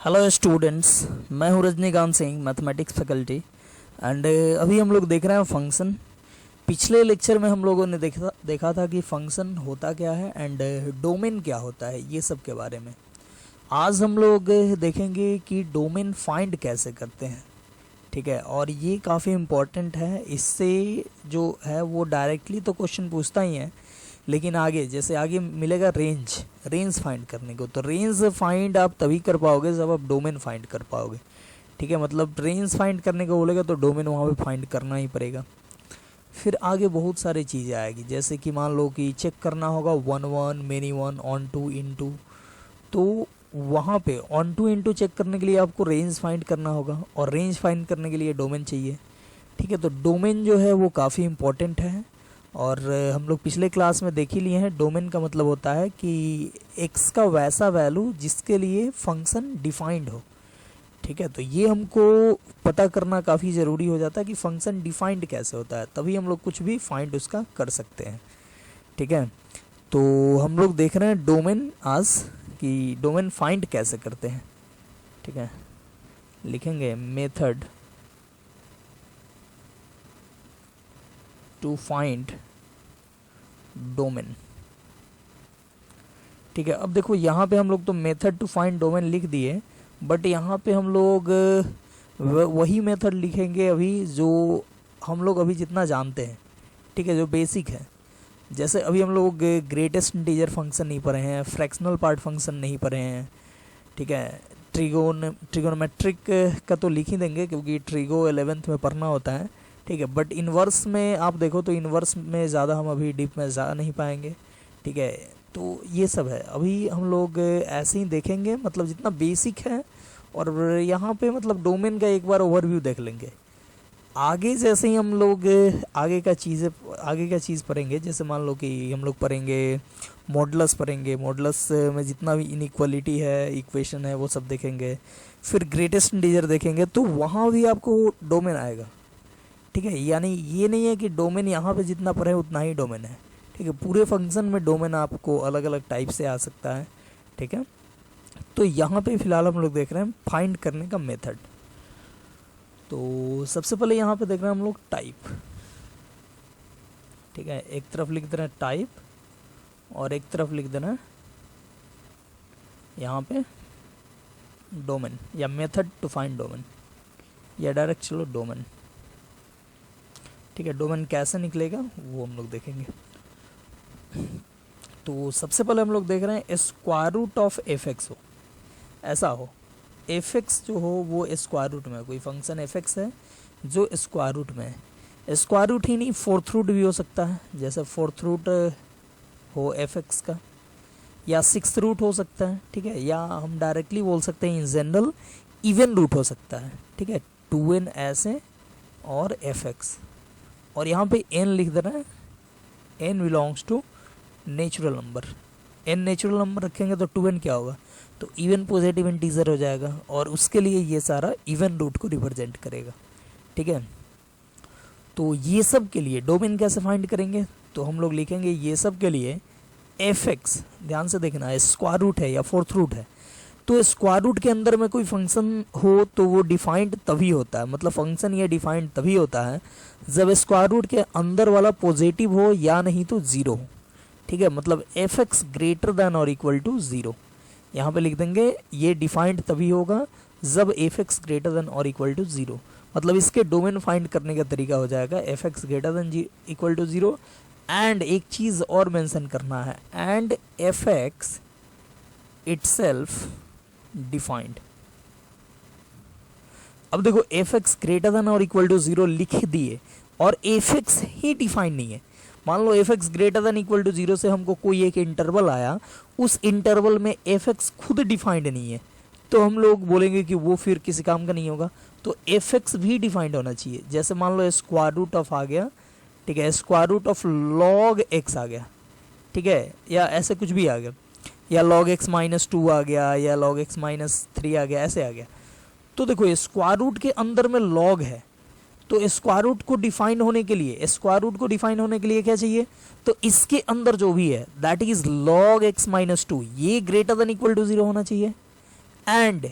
Hello students, मैं हूँ Rajinikanth Singh, mathematics faculty. And अभी हम लोग देख रहे हैं फंक्शन। पिछले लेक्चर में हम लोगों ने देखा था कि फंक्शन होता क्या है एंड डोमेन क्या होता है, ये सब के बारे में। आज हम लोग देखेंगे कि डोमेन फाइंड कैसे करते हैं, ठीक है। और ये काफ़ी इम्पोर्टेंट है, इससे जो है वो डायरेक्टली तो क्वेश्चन पूछता ही है, लेकिन आगे जैसे आगे मिलेगा रेंज फाइंड करने को, तो रेंज फाइंड आप तभी कर पाओगे जब आप डोमेन फाइंड कर पाओगे, ठीक है। मतलब रेंज फाइंड करने को बोलेगा तो डोमेन वहाँ पे फाइंड करना ही पड़ेगा। फिर आगे बहुत सारी चीज़ें आएगी, जैसे कि मान लो कि चेक करना होगा one one, many one, onto, into. तो वहाँ पे onto into check करने के लिए आपको रेंज फाइंड करना होगा, और रेंज फाइंड करने के लिए डोमेन चाहिए, ठीक है। तो डोमेन जो है वो काफ़ी इम्पोर्टेंट है, और हम लोग पिछले क्लास में देख ही लिए हैं। डोमेन का मतलब होता है कि एक्स का वैसा वैल्यू जिसके लिए फंक्शन डिफाइंड हो, ठीक है। तो ये हमको पता करना काफ़ी ज़रूरी हो जाता है कि फंक्शन डिफाइंड कैसे होता है, तभी हम लोग कुछ भी फाइंड उसका कर सकते हैं, ठीक है। तो हम लोग देख रहे हैं डोमेन आज कि डोमेन फाइंड कैसे करते हैं, ठीक है। लिखेंगे मेथड टू फाइंड डोमेन, ठीक है। अब देखो यहाँ पे हम लोग तो मेथड टू फाइंड डोमेन लिख दिए, बट यहाँ पे हम लोग वही मेथड लिखेंगे अभी जो हम लोग अभी जितना जानते हैं, ठीक है, जो बेसिक है। जैसे अभी हम लोग ग्रेटेस्ट इंटीजर फंक्शन नहीं पढ़े हैं, फ्रैक्शनल पार्ट फंक्शन नहीं पढ़े हैं, ठीक है। ट्रिगोनोमेट्रिक का तो लिख ही देंगे क्योंकि ट्रिगो 11th में पढ़ना होता है, ठीक है। बट इन्वर्स में आप देखो तो इन्वर्स में ज़्यादा हम अभी डीप में जा नहीं पाएंगे, ठीक है। तो ये सब है, अभी हम लोग ऐसे ही देखेंगे, मतलब जितना बेसिक है। और यहाँ पे मतलब डोमेन का एक बार ओवरव्यू देख लेंगे। आगे जैसे ही हम लोग आगे का चीज़ पढ़ेंगे, जैसे मान लो कि हम लोग पढ़ेंगे मॉडुलस पढ़ेंगे, मॉडुलस में जितना भी इनइक्वालिटी है, इक्वेशन है, वो सब देखेंगे। फिर ग्रेटेस्ट इंटीजर देखेंगे, तो वहाँ भी आपको डोमेन आएगा, ठीक है। यानी ये नहीं है कि डोमेन यहाँ पे जितना पढ़े उतना ही डोमेन है, ठीक है। पूरे फंक्शन में डोमेन आपको अलग अलग टाइप से आ सकता है, ठीक है। तो यहाँ पे फिलहाल हम लोग देख रहे हैं फाइंड करने का मेथड। तो सबसे पहले यहाँ पे देख रहे हैं हम लोग टाइप, ठीक है। एक तरफ लिख देना टाइप और एक तरफ लिख देना यहाँ पे डोमेन, या मेथड टू फाइंड डोमेन, या डायरेक्ट चलो डोमेन, ठीक है। डोमेन कैसे निकलेगा वो हम लोग देखेंगे। तो सबसे पहले हम लोग देख रहे हैं square root of f x हो, ऐसा हो एफ एक्स जो हो वो स्क्वायर रूट में, कोई फंक्शन एफ एक्स है जो स्क्वायर रूट में है। स्क्वायर रूट ही नहीं, फोर्थ रूट भी हो सकता है, जैसे फोर्थ रूट हो एफ एक्स का, या सिक्स्थ रूट हो सकता है, ठीक है। या हम डायरेक्टली बोल सकते हैं इन जनरल इवन रूट हो सकता है, ठीक है। 2n ऐसे और एफ एक्स, और यहाँ पे n लिख देना है, n belongs to natural number. n natural number रखेंगे तो 2n क्या होगा, तो इवन पॉजिटिव इंटीजर हो जाएगा, और उसके लिए ये सारा इवन रूट को रिप्रेजेंट करेगा, ठीक है। तो ये सब के लिए डोमेन कैसे फाइंड करेंगे, तो हम लोग लिखेंगे ये सब के लिए एफ एक्स, ध्यान से देखना है, स्क्वायर रूट है या फोर्थ रूट है। तो स्क्वायर रूट के अंदर में कोई फंक्शन हो तो वो डिफाइंड तभी होता है, मतलब फंक्शन ये डिफाइंड तभी होता है जब स्क्वायर रूट के अंदर वाला पॉजिटिव हो या नहीं तो ज़ीरो हो, ठीक है। मतलब एफ एक्स ग्रेटर दैन और इक्वल टू ज़ीरो, यहाँ पे लिख देंगे ये डिफाइंड तभी होगा जब एफ एक्स ग्रेटर दैन और इक्वल टू ज़ीरो। मतलब इसके डोमेन फाइंड करने का तरीका हो जाएगा f x greater than equal to zero, and एक चीज़ और मेंशन करना है, and f x itself defined. अब देखो एफ एक्स ग्रेटर देन और इक्वल टू जीरो लिख दिए, और एफ एक्स ही डिफाइंड नहीं है। मान लो f x greater than equal to zero से हमको कोई एक इंटरवल आया, उस इंटरवल में एफ एक्स खुद डिफाइंड नहीं है, तो हम लोग बोलेंगे कि वो फिर किसी काम का नहीं होगा। तो एफ एक्स भी डिफाइंड होना चाहिए। जैसे मान लो स्क्वायर रूट ऑफ आ गया, ठीक है, square root of log x आ गया, ठीक है, या ऐसे कुछ भी आ गया, या log x माइनस 2 आ गया, या log x माइनस 3 आ गया, ऐसे आ गया। तो देखो स्क्वायर रूट के अंदर में log है, तो स्क्वायर रूट को डिफाइन होने के लिए क्या चाहिए, तो इसके अंदर जो भी है that is log x minus 2, ये ग्रेटर देन इक्वल टू 0 होना चाहिए। एंड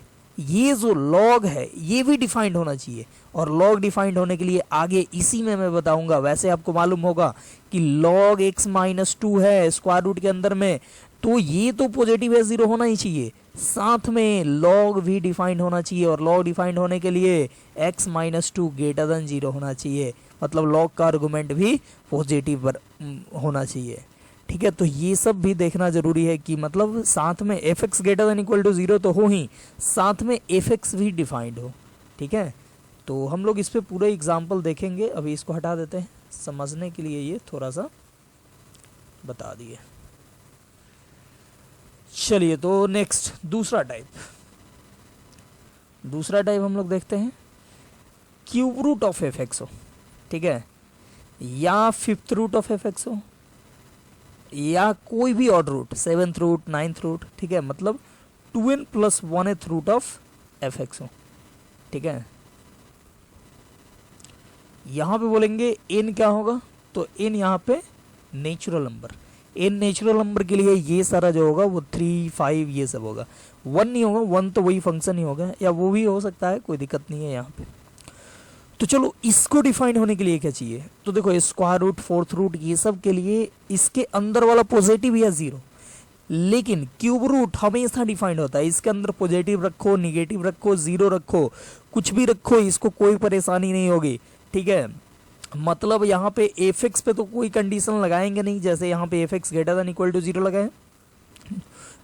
ये जो log है ये भी डिफाइंड होना चाहिए, और log डिफाइंड होने के लिए आगे इसी में मैं बताऊंगा। वैसे आपको मालूम होगा कि log x माइनस 2 है स्क्वायर रूट के अंदर में, तो ये तो पॉजिटिव है, जीरो होना ही चाहिए। साथ में log भी डिफाइंड होना चाहिए, और log डिफाइंड होने के लिए x माइनस 2 ग्रेटर देन 0 होना चाहिए, मतलब log का आर्गुमेंट भी पॉजिटिव होना चाहिए। ठीक है, तो ये सब भी देखना जरूरी है कि मतलब साथ में f x greater than equal to 0 तो हो ही, साथ में एफ एक्स भी डिफाइंड हो। ठीक है, तो हम लोग इस पे पूरा एग्जाम्पल देखेंगे। अभी इसको हटा देते हैं, समझने के लिए ये थोड़ा सा बता दिए। चलिए, तो नेक्स्ट दूसरा टाइप हम लोग देखते हैं, cube root of f x हो, ठीक है, या fifth root of f x हो, या कोई भी odd root, 7th root, 9th root, ठीक है, मतलब 2n plus 1th root of f x हो। ठीक है, यहां पे बोलेंगे n क्या होगा, तो n यहाँ पे natural number, n natural number के लिए ये सारा जो होगा वो 3, 5 ये सब होगा। 1 नहीं होगा, 1 तो वही फंक्शन ही होगा, या वो भी हो सकता है, कोई दिक्कत नहीं है यहाँ पे। तो चलो, इसको डिफाइन होने के लिए क्या चाहिए, तो देखो स्क्वायर रूट, फोर्थ रूट, ये सब के लिए इसके अंदर वाला पॉजिटिव या 0, लेकिन क्यूब रूट हमेशा डिफाइंड होता है। इसके अंदर पॉजिटिव रखो, निगेटिव रखो, 0 रखो, कुछ भी रखो, इसको कोई परेशानी नहीं होगी। ठीक है, मतलब यहाँ पे एफ एक्स पे तो कोई कंडीशन लगाएंगे नहीं, जैसे यहाँ पे f x greater than equal to 0 लगाए,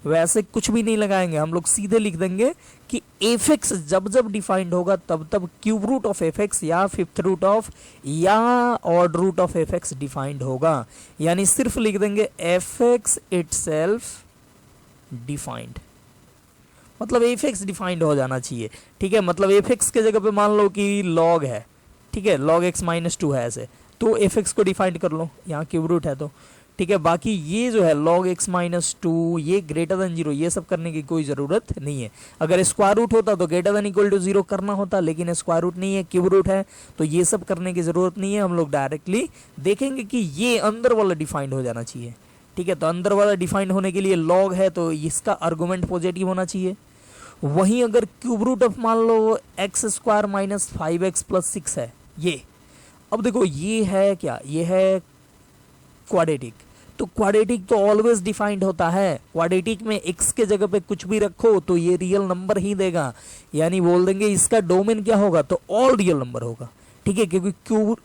वैसे कुछ भी नहीं लगाएंगे। हम लोग सीधे लिख देंगे कि एफ एक्स जब जब डिफाइंड होगा तब तब cube root of f x या फिफ्थ रूट ऑफ या odd root of f x defined होगा। यानी सिर्फ लिख देंगे एफ एक्स इटसेल्फ डिफाइंड, मतलब एफ एक्स डिफाइंड हो जाना चाहिए। ठीक है, मतलब एफ एक्स के जगह पे मान लो कि लॉग है, ठीक है, log x माइनस 2 है ऐसे, तो एफ एक्स को डिफाइंड कर लो, यहाँ क्यूब रूट है तो। ठीक है, बाकी ये जो है log x माइनस 2 ये ग्रेटर देन 0, ये सब करने की कोई ज़रूरत नहीं है। अगर स्क्वायर रूट होता तो ग्रेटर देन इक्वल टू 0 करना होता, लेकिन स्क्वायर रूट नहीं है, क्यूब रूट है, तो ये सब करने की ज़रूरत नहीं है। हम लोग डायरेक्टली देखेंगे कि ये अंदर वाला डिफाइंड हो जाना चाहिए। ठीक है, तो अंदर वाला डिफाइंड होने के लिए log है तो इसका आर्गूमेंट पॉजिटिव होना चाहिए। वहीं अगर क्यूब रूट ऑफ मान लो x square minus 5x plus 6 है ये, अब देखो ये है क्या, ये है क्वाड्रेटिक, तो क्वाड्रेटिक तो ऑलवेज डिफाइंड होता है। क्वाड्रेटिक में x के जगह पे कुछ भी रखो तो ये रियल नंबर ही देगा, यानी बोल देंगे इसका डोमेन क्या होगा, तो ऑल रियल नंबर होगा। ठीक है, क्योंकि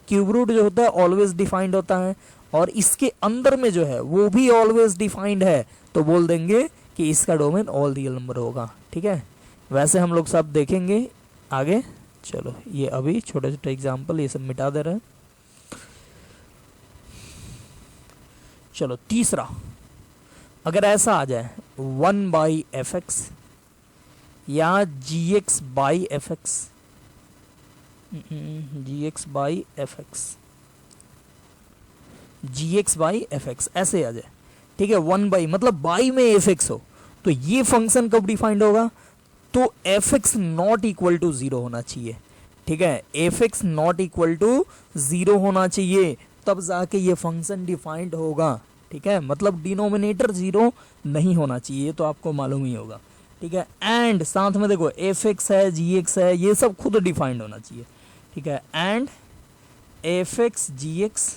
क्यूब रूट जो होता है ऑलवेज डिफाइंड होता है, और इसके अंदर में जो है वो भी ऑलवेज डिफाइंड है, तो बोल देंगे कि इसका डोमेन ऑल रियल नंबर होगा। ठीक है, वैसे हम लोग सब देखेंगे आगे। चलो, ये अभी छोटे छोटे एग्जाम्पल ये सब मिटा दे रहे हैं। चलो, तीसरा, अगर ऐसा आ जाए 1 बाई एफ एक्स या g x by f x, g x by f x, g x by f x ऐसे आ जाए। ठीक है, 1 बाई मतलब बाई में एफ एक्स हो, तो ये फंक्शन कब डिफाइंड होगा, तो f x not equal to 0 होना चाहिए। ठीक है, f x not equal to 0 होना चाहिए, तब जाके ये फंक्शन डिफाइंड होगा। ठीक है, मतलब डिनोमिनेटर 0 नहीं होना चाहिए, तो आपको मालूम ही होगा। ठीक है, एंड साथ में देखो एफ एक्स है, जी एक्स है, ये सब खुद डिफाइंड होना चाहिए। ठीक है, and f x g x,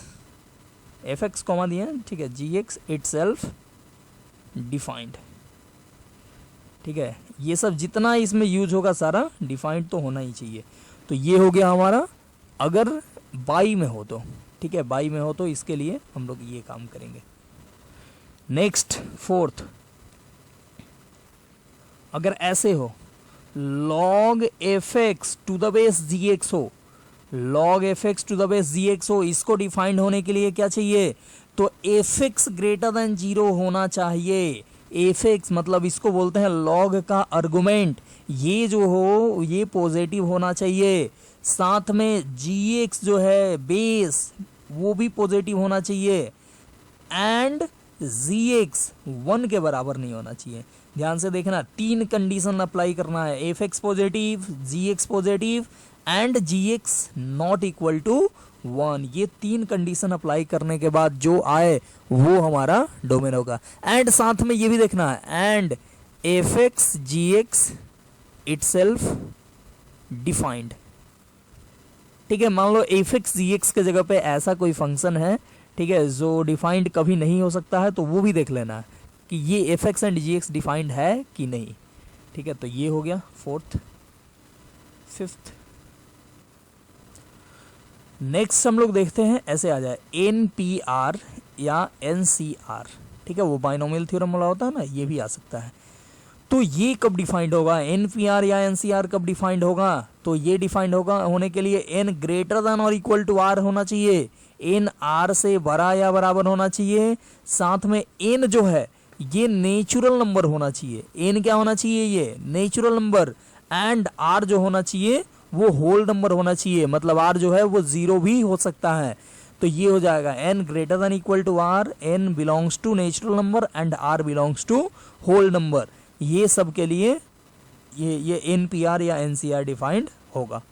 f x comma दिया, ठीक है, जी एक्स इटसेल्फ डिफाइंड। ठीक है, ये सब जितना इसमें यूज होगा सारा डिफाइंड तो होना ही चाहिए। तो ये हो गया हमारा अगर बाई में हो तो। ठीक है, बाई में हो तो इसके लिए हम लोग ये काम करेंगे। नेक्स्ट, फोर्थ, अगर ऐसे हो log f x to the base g x हो, log f x to the base g x हो, इसको डिफाइंड होने के लिए क्या चाहिए, तो एफ एक्स ग्रेटर देन 0 होना चाहिए। एफ एक्स मतलब इसको बोलते हैं log का आर्गुमेंट, ये जो हो ये पॉजिटिव होना चाहिए। साथ में जी एक्स जो है बेस वो भी पॉजिटिव होना चाहिए, एंड जी एक्स 1 के बराबर नहीं होना चाहिए। ध्यान से देखना, 3 कंडीशन अप्लाई करना है, f x positive, g x positive and g x not equal to 1। ये 3 कंडीशन अप्लाई करने के बाद जो आए वो हमारा डोमेन होगा। एंड साथ में ये भी देखना है, and f x g x itself defined. ठीक है, मान लो एफ एक्स जी एक्स के जगह पे ऐसा कोई फंक्शन है, ठीक है, जो डिफाइंड कभी नहीं हो सकता है, तो वो भी देख लेना है कि ये f x and g x defined है कि नहीं। ठीक है, तो ये हो गया फोर्थ। फिफ्थ, नेक्स्ट हम लोग देखते हैं, ऐसे आ जाए एन पी आर या एन सी आर। ठीक है, वो बाइनोमियल थ्योरम वाला होता है ना, ये भी आ सकता है। तो ये कब डिफाइंड होगा, एन पी आर या एन सी आर कब डिफाइंड होगा, तो ये डिफाइंड होगा होने के लिए एन ग्रेटर देन और इक्वल टू आर होना चाहिए, एन आर से बड़ा या बराबर होना चाहिए, साथ में एन जो है ये नेचुरल नंबर होना चाहिए। एन क्या होना चाहिए, ये नेचुरल नंबर, एंड आर जो होना चाहिए वो होल नंबर होना चाहिए, मतलब आर जो है वो जीरो भी हो सकता है। तो ये हो जाएगा n greater than equal to r, n belongs to natural number and r belongs to whole number. ये सब के लिए ये एन पी आर या एन सी आर डिफाइंड होगा।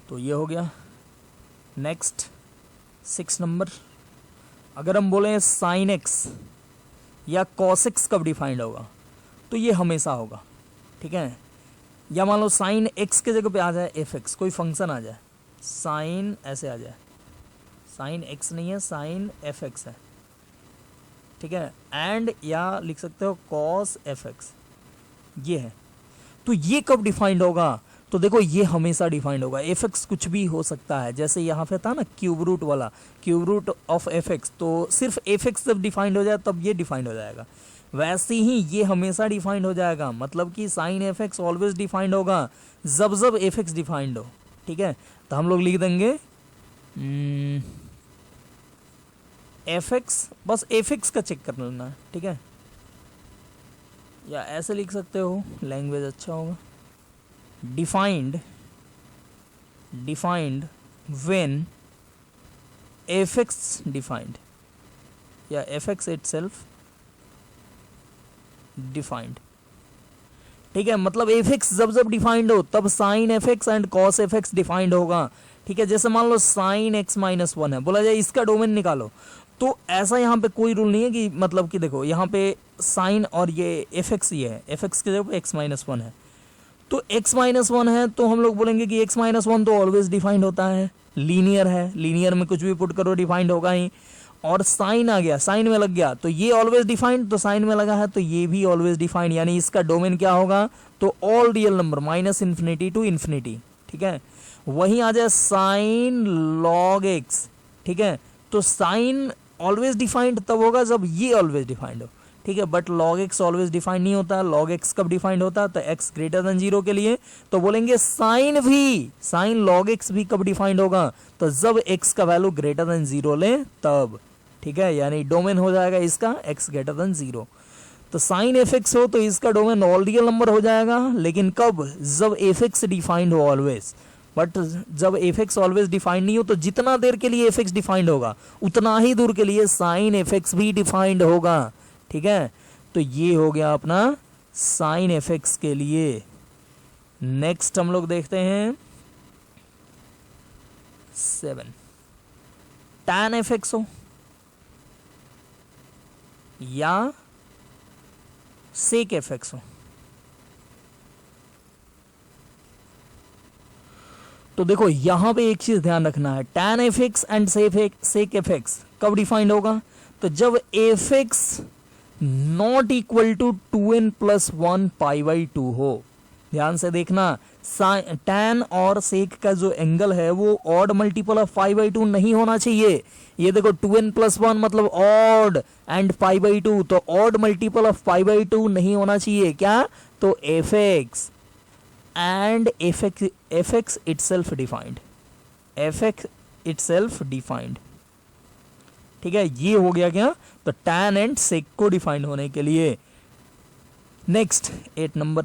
तो ये हो गया। नेक्स्ट 6 नंबर, अगर हम बोले साइन एक्स या कॉस एक्स कब डिफाइंड होगा, तो ये हमेशा होगा। ठीक है, या मान लो साइन एक्स के जगह पे आ जाए एफ एक्स, कोई फंक्शन आ जाए, साइन ऐसे आ जाए, साइन एक्स नहीं है, साइन एफ एक्स है। ठीक है, एंड या लिख सकते हो कॉस एफ एक्स, ये है। तो ये कब डिफाइंड होगा, तो देखो ये हमेशा डिफाइंड होगा। एफ एक्स कुछ भी हो सकता है, जैसे यहाँ पे था ना क्यूब रूट वाला, cube root of f x, तो सिर्फ एफ एक्स जब डिफाइंड हो जाए तब ये डिफाइंड हो जाएगा। वैसे ही ये हमेशा डिफाइंड हो जाएगा, मतलब कि sine f x always defined होगा जब जब एफ एक्स डिफाइंड हो। ठीक है, तो हम लोग लिख देंगे एफ एक्स, बस एफ एक्स का चेक कर लेना है। ठीक है, या ऐसे लिख सकते हो, लैंग्वेज अच्छा होगा, defined when F x defined, या एफ एक्स इटसेल्फ डिफाइंड। ठीक है, मतलब एफ एक्स जब जब डिफाइंड हो तब sine f x and cos f x defined होगा। ठीक है, जैसे मान लो साइन एक्स माइनस 1 है, बोला जाए इसका डोमेन निकालो, तो ऐसा यहाँ पे कोई रूल नहीं है कि मतलब कि देखो यहाँ पे साइन और ये एफ एक्स, ये है एफ एक्स के जगह पे एक्स माइनस 1 है, तो x माइनस 1 है तो हम लोग बोलेंगे कि x माइनस 1 तो ऑलवेज डिफाइंड होता है, लीनियर है, लीनियर में कुछ भी पुट करो डिफाइंड होगा ही। और साइन आ गया, साइन में लग गया तो ये ऑलवेज डिफाइंड, तो साइन में लगा है तो ये भी ऑलवेज डिफाइंड, यानी इसका डोमेन क्या होगा, तो all real number minus infinity to infinity. ठीक है, वहीं आ जाए साइन लॉग एक्स। ठीक है, तो साइन ऑलवेज डिफाइंड तब होगा जब ये ऑलवेज डिफाइंड हो। ठीक है, but log x always defined नहीं होता। log x कब डिफाइंड होता है, तो x ग्रेटर देन 0 के लिए, तो बोलेंगे साइन log x भी कब डिफाइंड होगा, तो जब x का वैल्यू ग्रेटर देन 0 ले तब। ठीक है, यानी डोमेन हो जाएगा इसका x ग्रेटर देन 0। तो साइन एफ एक्स हो तो इसका डोमेन ऑल रियल नंबर हो जाएगा, लेकिन कब, जब एफ एक्स डिफाइंड हो ऑलवेज। बट जब एफ एक्स ऑलवेज डिफाइंड नहीं हो तो जितना देर के लिए एफ एक्स डिफाइंड होगा उतना ही दूर के लिए साइन एफ एक्स भी डिफाइंड होगा। ठीक है, तो ये हो गया अपना साइन एफ एक्स के लिए। नेक्स्ट हम लोग देखते हैं 7, टैन एफ एक्स हो या सेक एफ एक्स हो, तो देखो यहां पे एक चीज ध्यान रखना है, tan f x and sec f x कब डिफाइंड होगा, तो जब f x not equal to 2n plus 1 pi by 2 हो। ध्यान से देखना, टैन और सेक का जो एंगल है वो odd multiple of pi by 2 नहीं होना चाहिए। ये देखो 2n प्लस 1 मतलब ऑड, एंड पाई बाई 2 तो odd multiple of pi by 2 नहीं होना चाहिए। क्या, तो f x and f x itself defined, F x itself defined. ठीक है, ये हो गया क्या, तो टैन एंड सेक को डिफाइंड होने के लिए। नेक्स्ट 8 नंबर,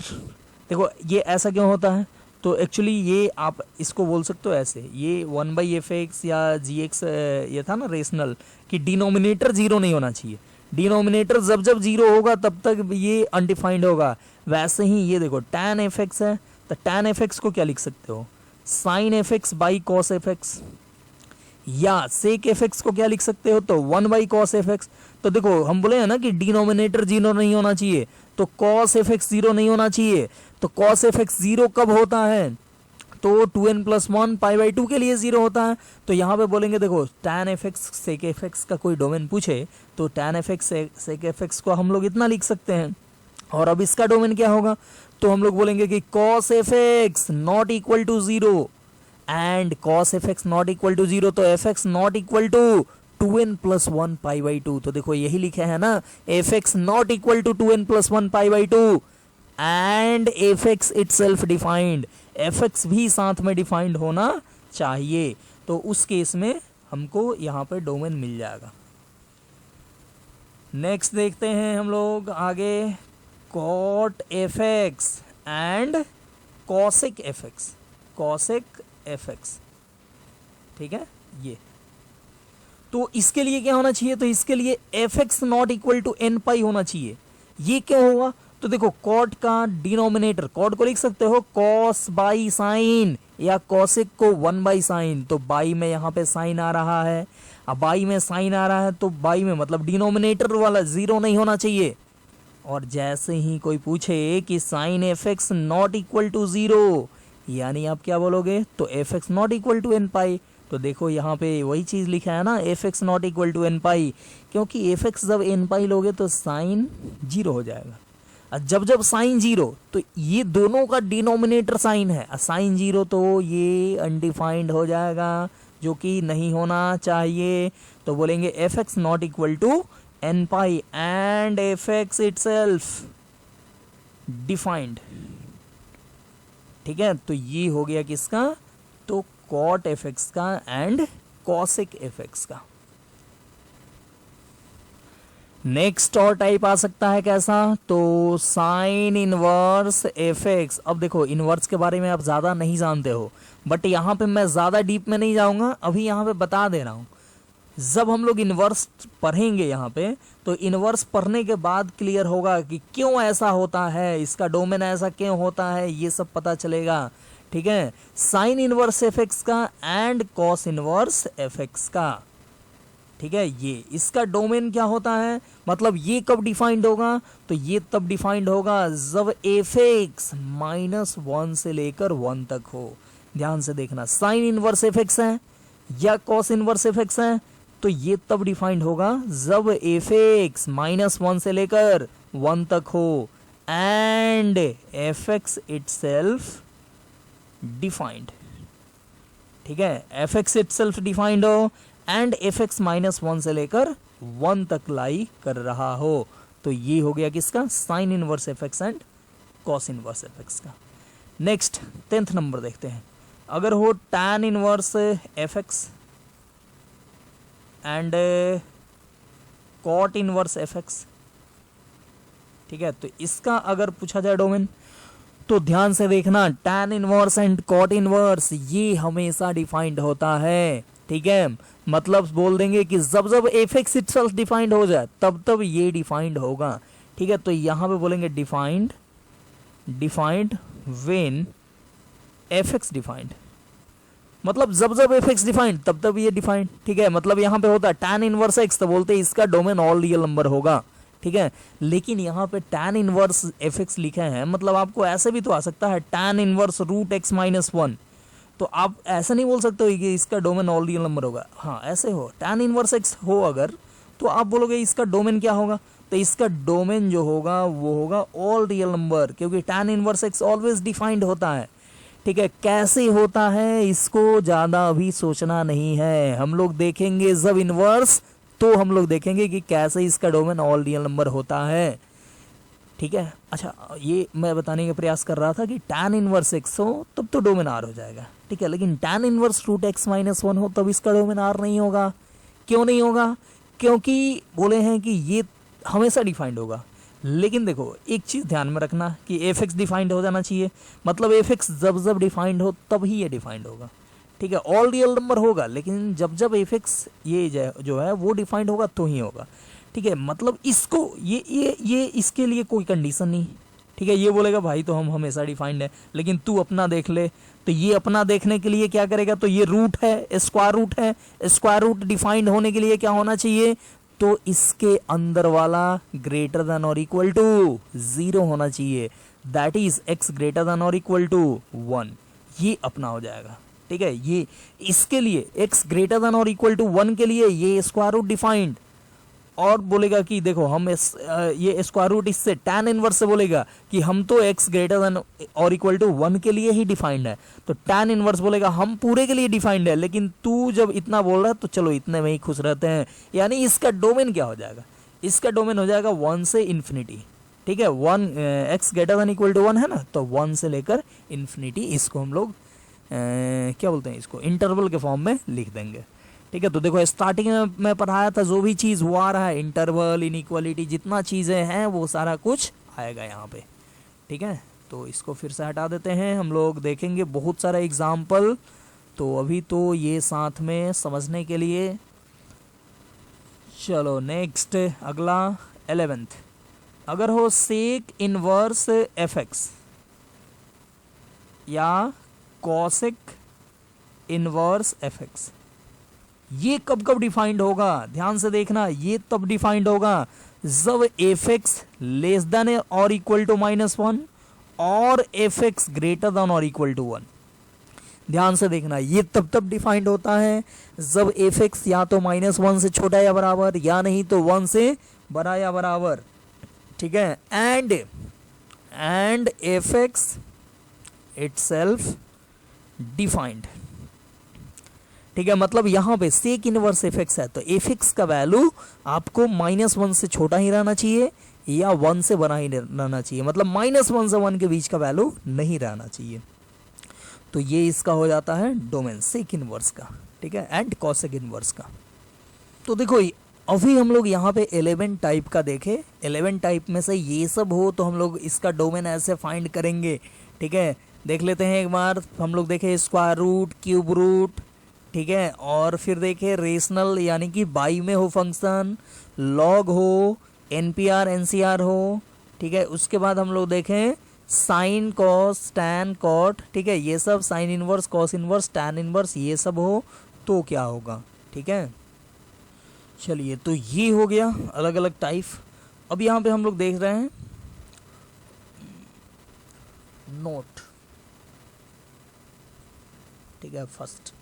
देखो ये ऐसा क्यों होता है, तो एक्चुअली ये आप इसको बोल सकते हो ऐसे, ये 1/f(x) या gx ये था ना रेशनल, कि डिनोमिनेटर 0 नहीं होना चाहिए। डिनोमिनेटर जब जब 0 होगा तब तक ये अनडिफाइंड होगा। वैसे ही ये देखो टैन एफ एक्स है, तो टैन एफ एक्स को क्या लिख सकते हो, sine f x by cos f x, या सेक एफ एक्स को क्या लिख सकते हो, तो 1 बाई कॉस एफ एक्स। तो देखो हम बोले हैं ना कि डिनोमिनेटर जीरो नहीं होना चाहिए, तो कॉस एफ एक्स जीरो नहीं होना चाहिए। तो कॉस एफ एक्स जीरो कब होता है, तो 2n+1 π/2 के लिए जीरो होता है। तो यहाँ पे बोलेंगे देखो tan f x sec f x का कोई डोमेन पूछे तो tan f x sec f x को हम लोग इतना लिख सकते हैं। और अब इसका डोमेन क्या होगा, तो हम लोग बोलेंगे कि cos f x not equal to zero and cos f x not equal to zero, तो f x not equal to 2n+1 π/2। तो देखो यही लिखे है ना, f x not equal to 2n+1 π/2 and f x itself defined, F x भी साथ में डिफाइंड होना चाहिए। तो उस केस में हमको यहाँ पे डोमेन मिल जाएगा। नेक्स्ट देखते हैं हम लोग आगे, cot f x and cosec f x, cosec f x, ठीक है। ये तो इसके लिए क्या होना चाहिए, तो इसके लिए f x not equal to n pi होना चाहिए। ये क्या होगा, तो देखो कॉट का डिनोमिनेटर, कॉट को लिख सकते हो कॉस बाई साइन या कॉसेक को 1 बाई साइन। तो बाई में यहाँ पे साइन आ रहा है, अब बाई में साइन आ रहा है तो बाई में मतलब डिनोमिनेटर वाला जीरो नहीं होना चाहिए। और जैसे ही कोई पूछे कि sine f x not equal to zero, यानी आप क्या बोलोगे, तो f x not equal to n pi. तो देखो यहाँ पे वही चीज लिखा है ना, f x not equal to n pi, क्योंकि एफ एक्स जब एन पाई लोगे तो साइन जीरो हो जाएगा। जब जब साइन जीरो, तो ये दोनों का डिनोमिनेटर साइन है, साइन जीरो तो ये अनडिफाइंड हो जाएगा, जो कि नहीं होना चाहिए। तो बोलेंगे f x not equal to n pi and f x itself defined, ठीक है। तो ये हो गया किसका, तो कॉट एफ एक्स का एंड कॉसेक एफ एक्स का। नेक्स्ट और टाइप आ सकता है कैसा, तो साइन इनवर्स एफ एक्स। अब देखो इनवर्स के बारे में आप ज्यादा नहीं जानते हो, बट यहाँ पे मैं ज्यादा डीप में नहीं जाऊंगा, अभी यहाँ पे बता दे रहा हूँ। जब हम लोग इनवर्स पढ़ेंगे यहाँ पे, तो इनवर्स पढ़ने के बाद क्लियर होगा कि क्यों ऐसा होता है, इसका डोमेन ऐसा क्यों होता है, ये सब पता चलेगा, ठीक है। साइन इनवर्स एफ एक्स का and cos inverse f x का, ठीक है। ये इसका डोमेन क्या होता है, मतलब ये कब डिफाइंड होगा, तो ये तब डिफाइंड होगा जब एफ एक्स -1 से लेकर 1 तक हो। ध्यान से देखना, साइन इनवर्स एफ एक्स है या कॉस इनवर्स एफ एक्स है, तो ये तब डिफाइंड होगा जब एफ एक्स -1 से लेकर 1 तक हो and f x itself defined, ठीक है। एफ एक्स इटसेल्फ डिफाइंड हो एंड एफ एक्स -1 से लेकर 1 तक लाई कर रहा हो, तो ये हो गया किसका, sine inverse f x and cos inverse f x का। नेक्स्ट 10th नंबर देखते हैं, अगर हो tan inverse f x and cot inverse f x, ठीक है। तो इसका अगर पूछा जाए डोमेन, तो ध्यान से देखना, tan inverse and cot inverse ये हमेशा डिफाइंड होता है, ठीक है। मतलब बोल देंगे कि जब जब एफ एक्स इटसेल्फ डिफाइंड हो जाए तब तब ये डिफाइंड होगा, ठीक है। तो यहां पे बोलेंगे defined when F x defined, मतलब जब जब एफ एक्स डिफाइंड तब तब ये डिफाइंड, ठीक है। मतलब यहां पे होता है tan इनवर्स एक्स, तो बोलते हैं इसका डोमेन ऑल रियल नंबर होगा, ठीक है। लेकिन यहाँ पे tan इनवर्स एफ एक्स लिखे हैं, मतलब आपको ऐसे भी तो आ सकता है tan इनवर्स √x -1, तो आप ऐसा नहीं बोल सकते हो कि इसका डोमेन ऑल रियल नंबर होगा। हाँ ऐसे हो, tan इनवर्स x हो अगर, तो आप बोलोगे इसका डोमेन क्या होगा, तो इसका डोमेन जो होगा वो होगा ऑल रियल नंबर, क्योंकि tan inverse x always defined होता है, ठीक है। कैसे होता है इसको ज्यादा अभी सोचना नहीं है, हम लोग देखेंगे जब इनवर्स, तो हम लोग देखेंगे कि कैसे इसका डोमेन ऑल रियल नंबर होता है, ठीक है। अच्छा, ये मैं बताने का प्रयास कर रहा था कि tan इनवर्स x हो तब तो डोमेन r हो जाएगा, ठीक है। लेकिन tan इनवर्स √x -1 हो तब इसका डोमेन r नहीं होगा। क्यों नहीं होगा, क्योंकि बोले हैं कि ये हमेशा डिफाइंड होगा। लेकिन देखो एक चीज ध्यान में रखना कि एफ एक्स डिफाइंड हो जाना चाहिए, मतलब एफ एक्स जब जब डिफाइंड हो तब ही ये डिफाइंड होगा, ठीक है। ऑल रियल नंबर होगा, लेकिन जब जब एफ एक्स ये जो है वो डिफाइंड होगा तो ही होगा, ठीक है। मतलब इसको ये इसके लिए कोई कंडीशन नहीं, ठीक है, ये बोलेगा भाई तो हम हमेशा डिफाइंड है, लेकिन तू अपना देख ले। तो ये अपना देखने के लिए क्या करेगा, तो ये रूट है, स्क्वायर रूट है, स्क्वायर रूट डिफाइंड होने के लिए क्या होना चाहिए, तो इसके अंदर वाला ग्रेटर देन और इक्वल टू 0 होना चाहिए, that is x greater than और इक्वल टू 1। ये अपना हो जाएगा, ठीक है। ये इसके लिए x ग्रेटर देन और इक्वल टू 1 के लिए ये स्क्वायर रूट डिफाइंड, और बोलेगा कि देखो हम ये स्क्वायर रूट इससे tan इनवर्स से बोलेगा कि हम तो x ग्रेटर देन और इक्वल टू 1 के लिए ही डिफाइंड है, तो tan इनवर्स बोलेगा हम पूरे के लिए डिफाइंड है, लेकिन तू जब इतना बोल रहा है तो चलो इतने में ही खुश रहते हैं। यानी इसका डोमेन क्या हो जाएगा, इसका डोमेन हो जाएगा 1 से इन्फिनिटी, ठीक है। 1 x greater than equal to 1 है ना, तो 1 से लेकर इन्फिनिटी, इसको हम लोग क्या बोलते हैं, इसको इंटरवल के फॉर्म में लिख देंगे, ठीक है। तो देखो स्टार्टिंग में मैं पढ़ाया था, जो भी चीज़ वो आ रहा है, इंटरवल, इनइक्वालिटी, जितना चीज़ें हैं वो सारा कुछ आएगा यहाँ पे, ठीक है। तो इसको फिर से हटा देते हैं, हम लोग देखेंगे बहुत सारा एग्जाम्पल। तो अभी तो ये साथ में समझने के लिए, चलो नेक्स्ट अगला 11th, अगर हो सेक इनवर्स एफ एक्स या कॉसेक इनवर्स एफ एक्स, ये कब कब डिफाइंड होगा, ध्यान से देखना, ये तब डिफाइंड होगा जब एफ एक्स लेस देन और इक्वल टू -1 और एफ एक्स ग्रेटर देन और इक्वल टू 1। ध्यान से देखना, ये तब डिफाइंड होता है जब एफ एक्स या तो -1 से छोटा या बराबर, या नहीं तो 1 से बड़ा या बराबर, ठीक है। And f x itself defined, ठीक है। मतलब यहां पे सेक इनवर्स एफ एक्स है, तो एफ एक्स का वैल्यू आपको -1 से छोटा ही रहना चाहिए या 1 से बड़ा ही रहना चाहिए, मतलब -1 से 1 के बीच का वैल्यू नहीं रहना चाहिए। तो ये इसका हो जाता है डोमेन सेक इनवर्स का, ठीक है, एंड कॉसेक इनवर्स का। तो देखो अभी हम लोग यहाँ पे 11 टाइप का देखे, 11 टाइप में से ये सब हो तो हम लोग इसका डोमेन ऐसे फाइंड करेंगे, ठीक है। देख लेते हैं एक बार, हम लोग देखे स्क्वायर रूट, क्यूब रूट, ठीक है, और फिर देखे रेशनल यानी कि बाई में हो फंक्शन, लॉग हो, एनपीआर एनसीआर हो, ठीक है। उसके बाद हम लोग देखें साइन कॉस टैन कॉट, ठीक है, ये सब sine inverse, cos inverse, tan inverse, ये सब हो तो क्या होगा, ठीक है। चलिए, तो ये हो गया अलग अलग टाइप। अब यहाँ पे हम लोग देख रहे हैं नोट, ठीक है। फर्स्ट,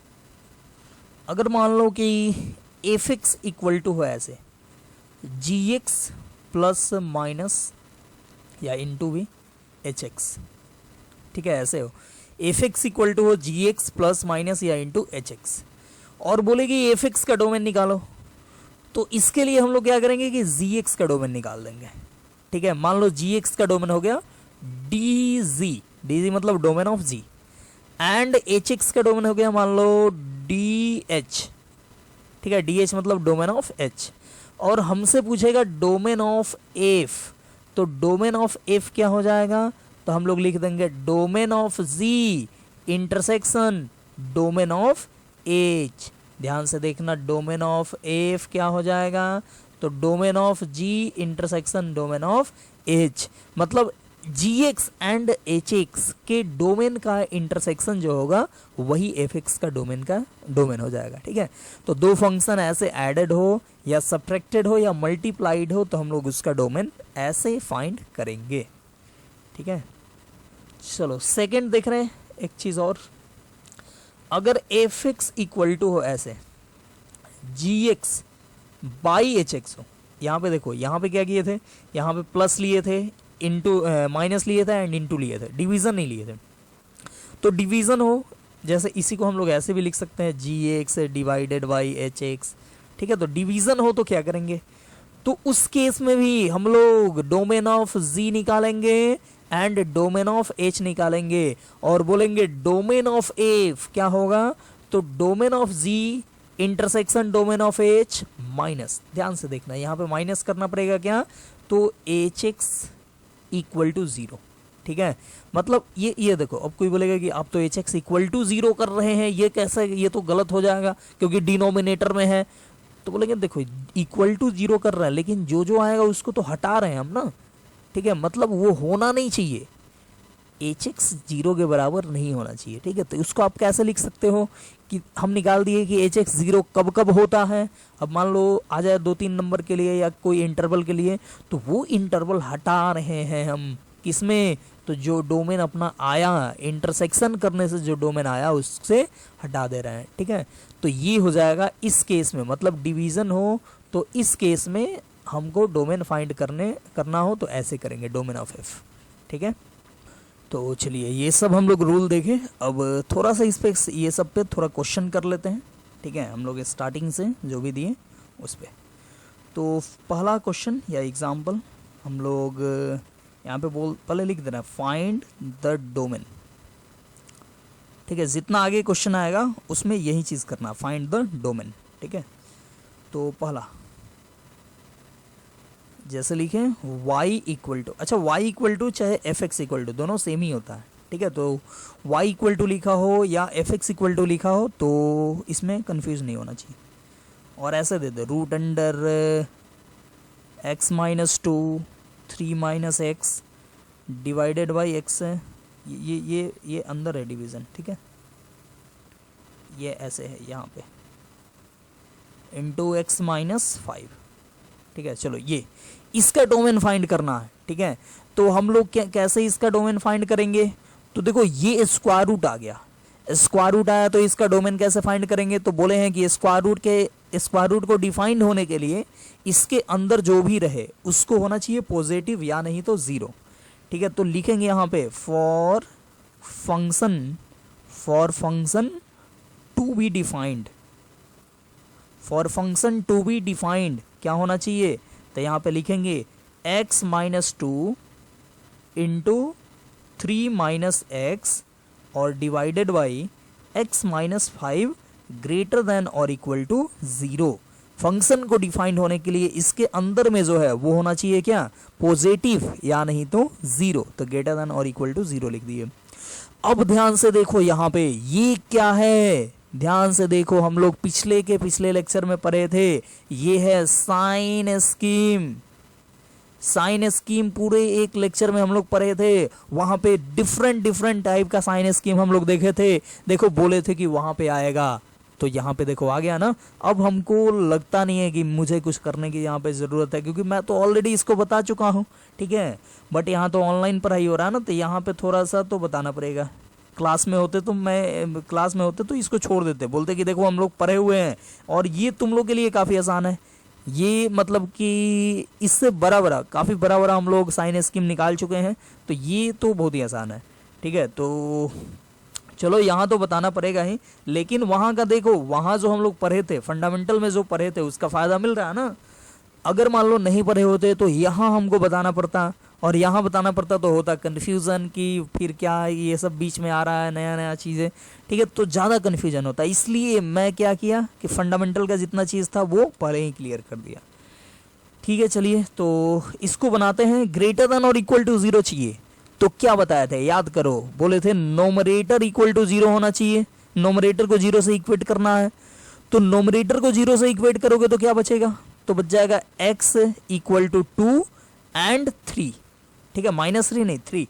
अगर मान लो कि एफ एक्स इक्वल टू हो ऐसे जी एक्स प्लस माइनस या इंटू भी एच एक्स, ठीक है, ऐसे हो एफ एक्स इक्वल टू हो जी एक्स प्लस माइनस या इंटू एच एक्स, और बोलेगी एफ एक्स का डोमेन निकालो, तो इसके लिए हम लोग क्या करेंगे कि जी एक्स का डोमेन निकाल देंगे, ठीक है। मान लो जी एक्स का डोमेन हो गया डी जी मतलब domain of g, and h x का डोमेन हो गया मान लो डी एच, ठीक है, डी एच मतलब डोमेन ऑफ एच, और हमसे पूछेगा डोमेन ऑफ एफ, तो डोमेन ऑफ एफ क्या हो जाएगा, तो हम लोग लिख देंगे domain of g intersection domain of h. ध्यान से देखना, डोमेन ऑफ एफ क्या हो जाएगा, तो domain of g intersection domain of H, मतलब जी एक्स एंड एच एक्स के डोमेन का इंटरसेक्शन जो होगा वही एफ एक्स का डोमेन हो जाएगा, ठीक है। तो दो फंक्शन ऐसे एडेड हो या सब्ट्रैक्टेड हो या मल्टीप्लाइड हो तो हम लोग उसका डोमेन ऐसे फाइंड करेंगे, ठीक है। चलो सेकंड देख रहे हैं एक चीज और, अगर एफ एक्स इक्वल टू हो ऐसे जी एक्स बाई एच एक्स हो, यहाँ पे देखो, यहाँ पे क्या किए थे, यहाँ पे प्लस लिए थे, इंटू माइनस लिए थे एंड इंटू लिए थे, डिवीजन नहीं लिए थे। तो डिवीजन हो, जैसे इसी को हम लोग ऐसे भी लिख सकते हैं g x divided by h x, ठीक है। तो डिवीजन हो तो क्या करेंगे, तो उस केस में भी हम लोग डोमेन ऑफ जी निकालेंगे एंड डोमेन ऑफ एच निकालेंगे, और बोलेंगे डोमेन ऑफ एफ क्या होगा, तो domain of g intersection domain of H minus, ध्यान से देखना यहाँ पे माइनस करना पड़ेगा क्या, तो एच एक्स इक्वल टू 0, ठीक है। मतलब ये देखो, अब कोई बोलेगा कि आप तो एच एक्स इक्वल टू 0 कर रहे हैं, ये कैसे, ये तो गलत हो जाएगा क्योंकि डिनोमिनेटर में है, तो बोलेंगे देखो इक्वल टू 0 कर रहा है लेकिन जो जो आएगा उसको तो हटा रहे हैं हम ना, ठीक है, मतलब वो होना नहीं चाहिए, एच एक्स 0 के बराबर नहीं होना चाहिए। ठीक है, तो उसको आप कैसे लिख सकते हो कि हम निकाल दिए कि एच एक्स 0 कब कब होता है। अब मान लो आ जाए 2-3 नंबर के लिए या कोई इंटरवल के लिए, तो वो इंटरवल हटा रहे हैं हम किसमें, तो जो डोमेन अपना आया इंटरसेक्शन करने से जो डोमेन आया उससे हटा दे रहे हैं। ठीक है, तो ये हो जाएगा इस केस में, मतलब डिवीज़न हो तो इस केस में हमको डोमेन फाइंड करना हो तो ऐसे करेंगे, डोमेन ऑफ एफ। ठीक है, तो चलिए ये सब हम लोग रूल देखें। अब थोड़ा सा इस पे ये सब पे थोड़ा क्वेश्चन कर लेते हैं। ठीक है, हम लोग स्टार्टिंग से जो भी दिए उस पे। तो पहला क्वेश्चन या एग्जांपल हम लोग यहाँ पे पहले लिख देना, फाइंड द डोमेन। ठीक है, जितना आगे क्वेश्चन आएगा उसमें यही चीज़ करना, फाइंड द डोमेन। ठीक है, तो पहला जैसे लिखें y इक्वल टू, अच्छा y इक्वल टू चाहे एफ एक्स इक्वल टू, दोनों सेम ही होता है। ठीक है, तो y इक्वल टू लिखा हो या एफ एक्स इक्वल टू लिखा हो तो इसमें कंफ्यूज नहीं होना चाहिए। और ऐसे दे दो, root under x minus 2 3 minus x divided by x है, ये अंदर है डिवीज़न। ठीक है, ये ऐसे है यहाँ पे इंटू एक्स माइनस 5। ठीक है, चलो ये इसका डोमेन फाइंड करना है। ठीक है, तो हम लोग कैसे इसका डोमेन फाइंड करेंगे, तो देखो ये स्क्वायर रूट आ गया, स्क्वायर रूट आया तो इसका डोमेन कैसे फाइंड करेंगे, तो बोले हैं कि स्क्वायर रूट को डिफाइंड होने के लिए इसके अंदर जो भी रहे उसको होना चाहिए पॉजिटिव या नहीं तो 0। ठीक है, तो लिखेंगे यहाँ पे for function to be defined, for function to be defined क्या होना चाहिए, तो यहाँ पे लिखेंगे x minus 2 into 3 minus x और divided by x minus 5 greater than और इक्वल टू 0। फंक्शन को डिफाइंड होने के लिए इसके अंदर में जो है वो होना चाहिए क्या, पॉजिटिव या नहीं तो 0, तो ग्रेटर देन और इक्वल टू 0 लिख दिए। अब ध्यान से देखो यहाँ पे ये क्या है, ध्यान से देखो, हम लोग पिछले लेक्चर में पढ़े थे, ये है साइन स्कीम। साइन स्कीम पूरे एक लेक्चर में हम लोग पढ़े थे, वहां पे डिफरेंट टाइप का साइन स्कीम हम लोग देखे थे। देखो बोले थे कि वहां पे आएगा, तो यहाँ पे देखो आ गया ना। अब हमको लगता नहीं है कि मुझे कुछ करने की यहाँ पे ज़रूरत है, क्योंकि मैं तो ऑलरेडी इसको बता चुका हूँ। ठीक है, बट यहाँ तो ऑनलाइन पढ़ाई हो रहा है ना, तो यहाँ पे थोड़ा सा तो बताना पड़ेगा। क्लास में होते तो इसको छोड़ देते, बोलते कि देखो हम लोग पढ़े हुए हैं और ये तुम लोग के लिए काफ़ी आसान है। ये मतलब कि इससे काफ़ी बड़ा हम लोग साइन स्कीम निकाल चुके हैं, तो ये तो बहुत ही आसान है। ठीक है, तो चलो यहाँ तो बताना पड़ेगा ही, लेकिन वहाँ का देखो, वहाँ जो हम लोग पढ़े थे फंडामेंटल में जो पढ़े थे उसका फ़ायदा मिल रहा है ना। अगर मान लो नहीं पढ़े होते तो यहाँ हमको बताना पड़ता, और यहाँ बताना पड़ता तो होता कन्फ्यूज़न कि फिर क्या ये सब बीच में आ रहा है नया चीज़ें। ठीक है, तो ज़्यादा कन्फ्यूजन होता है, इसलिए मैं क्या किया कि फंडामेंटल का जितना चीज़ था वो पहले ही क्लियर कर दिया। ठीक है, चलिए तो इसको बनाते हैं, ग्रेटर देन और इक्वल टू 0 चाहिए। तो क्या बताया था, याद करो, बोले थे नोमरेटर इक्वल टू 0 होना चाहिए, नोमरेटर को 0 से इक्वेट करना है। तो नोमरेटर को 0 से इक्वेट करोगे तो क्या बचेगा, तो बच जाएगा x इक्वल टू 2 एंड 3। ठीक है, -3 नहीं 3,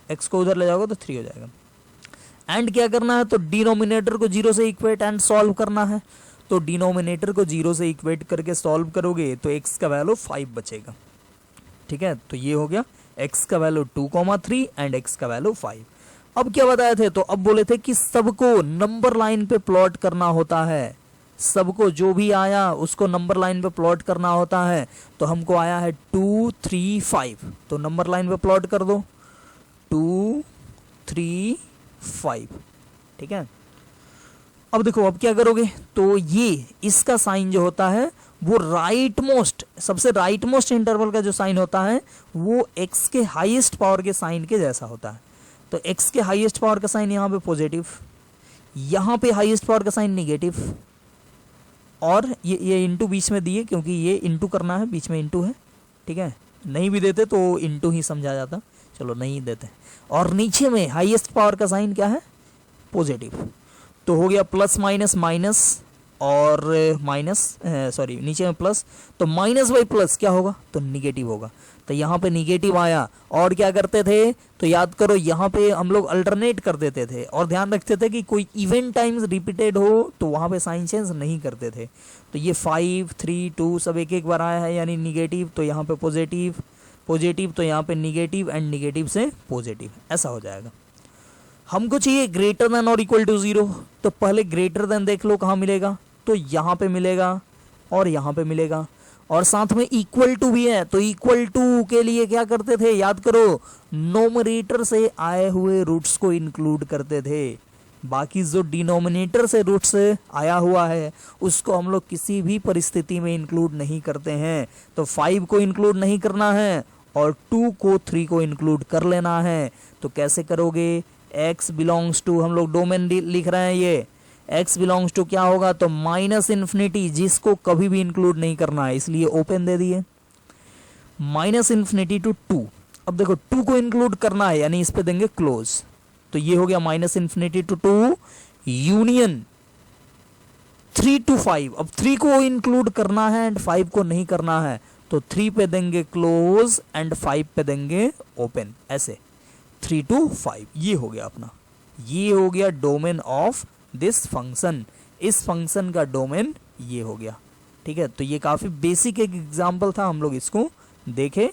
x को उधर ले जाओगे तो 3 हो जाएगा। एंड क्या करना है, तो डिनोमिनेटर को 0 से इक्वेट एंड सॉल्व करना है। तो डिनोमिनेटर को 0 से इक्वेट करके सॉल्व करोगे तो x का वैल्यू 5 बचेगा। ठीक है, तो ये हो गया x का वैल्यू 2,3 एंड x का वैल्यू 5। अब क्या बताए थे, तो अब बोले थे कि सबको नंबर लाइन पे प्लॉट करना होता है, सबको जो भी आया उसको नंबर लाइन पे प्लॉट करना होता है। तो हमको आया है 2 3 5, तो नंबर लाइन पे प्लॉट कर दो 2 3 5। ठीक है, अब देखो अब क्या करोगे, तो ये इसका साइन जो होता है वो सबसे राइट मोस्ट इंटरवल का जो साइन होता है वो x के हाईएस्ट पावर के साइन के जैसा होता है। तो x के हाईएस्ट पावर का साइन यहाँ पे पॉजिटिव, यहाँ पे हाईएस्ट पावर का साइन नेगेटिव, और ये इंटू बीच में दिए क्योंकि ये इंटू करना है, बीच में इंटू है। ठीक है, नहीं भी देते तो इंटू ही समझा जाता, चलो नहीं देते। और नीचे में हाईएस्ट पावर का साइन क्या है, पॉजिटिव। तो हो गया प्लस माइनस माइनस और माइनस, सॉरी नीचे में प्लस, तो माइनस बाई प्लस क्या होगा, तो निगेटिव होगा। तो यहाँ पे निगेटिव आया, और क्या करते थे, तो याद करो यहाँ पे हम लोग अल्टरनेट कर देते थे और ध्यान रखते थे कि कोई इवेंट टाइम्स रिपीटेड हो तो वहाँ पे साइन चेंज नहीं करते थे। तो ये 5, 3, 2 सब एक एक बार आया है, यानी निगेटिव, तो यहाँ पे पॉजिटिव, पॉजिटिव तो यहाँ पे निगेटिव, एंड निगेटिव से पॉजिटिव, ऐसा हो जाएगा। हमको चाहिए ग्रेटर देन और इक्वल टू 0, तो पहले ग्रेटर देन देख लो कहाँ मिलेगा, तो यहाँ पे मिलेगा और यहाँ पे मिलेगा, और साथ में इक्वल टू भी है। तो इक्वल टू के लिए क्या करते थे, याद करो, नोमरेटर से आए हुए रूट्स को इंक्लूड करते थे। बाकी जो डिनोमिनेटर से रूट्स आया हुआ है उसको हम लोग किसी भी परिस्थिति में इंक्लूड नहीं करते हैं। तो 5 को इंक्लूड नहीं करना है और 2 को 3 को इंक्लूड कर लेना है। तो कैसे करोगे, x बिलोंग्स टू, हम लोग डोमेन लिख रहे हैं, ये x बिलोंग्स टू क्या होगा, तो माइनस इन्फिनिटी, जिसको कभी भी इंक्लूड नहीं करना है इसलिए ओपन दे दिए, माइनस इन्फिनिटी टू 2। अब देखो 2 को इंक्लूड करना है यानी इस पे देंगे क्लोज, तो ये हो गया minus infinity to 2 union 3 to 5। अब 3 को इंक्लूड करना है एंड 5 को नहीं करना है, तो 3 पे देंगे क्लोज एंड 5 पे देंगे ओपन, ऐसे 3 to 5। ये हो गया अपना, ये हो गया डोमेन ऑफ दिस फंक्शन। इस फंक्शन का डोमेन ये हो गया, ठीक है। तो ये काफी बेसिक एक एग्जांपल था, हम लोग इसको देखे।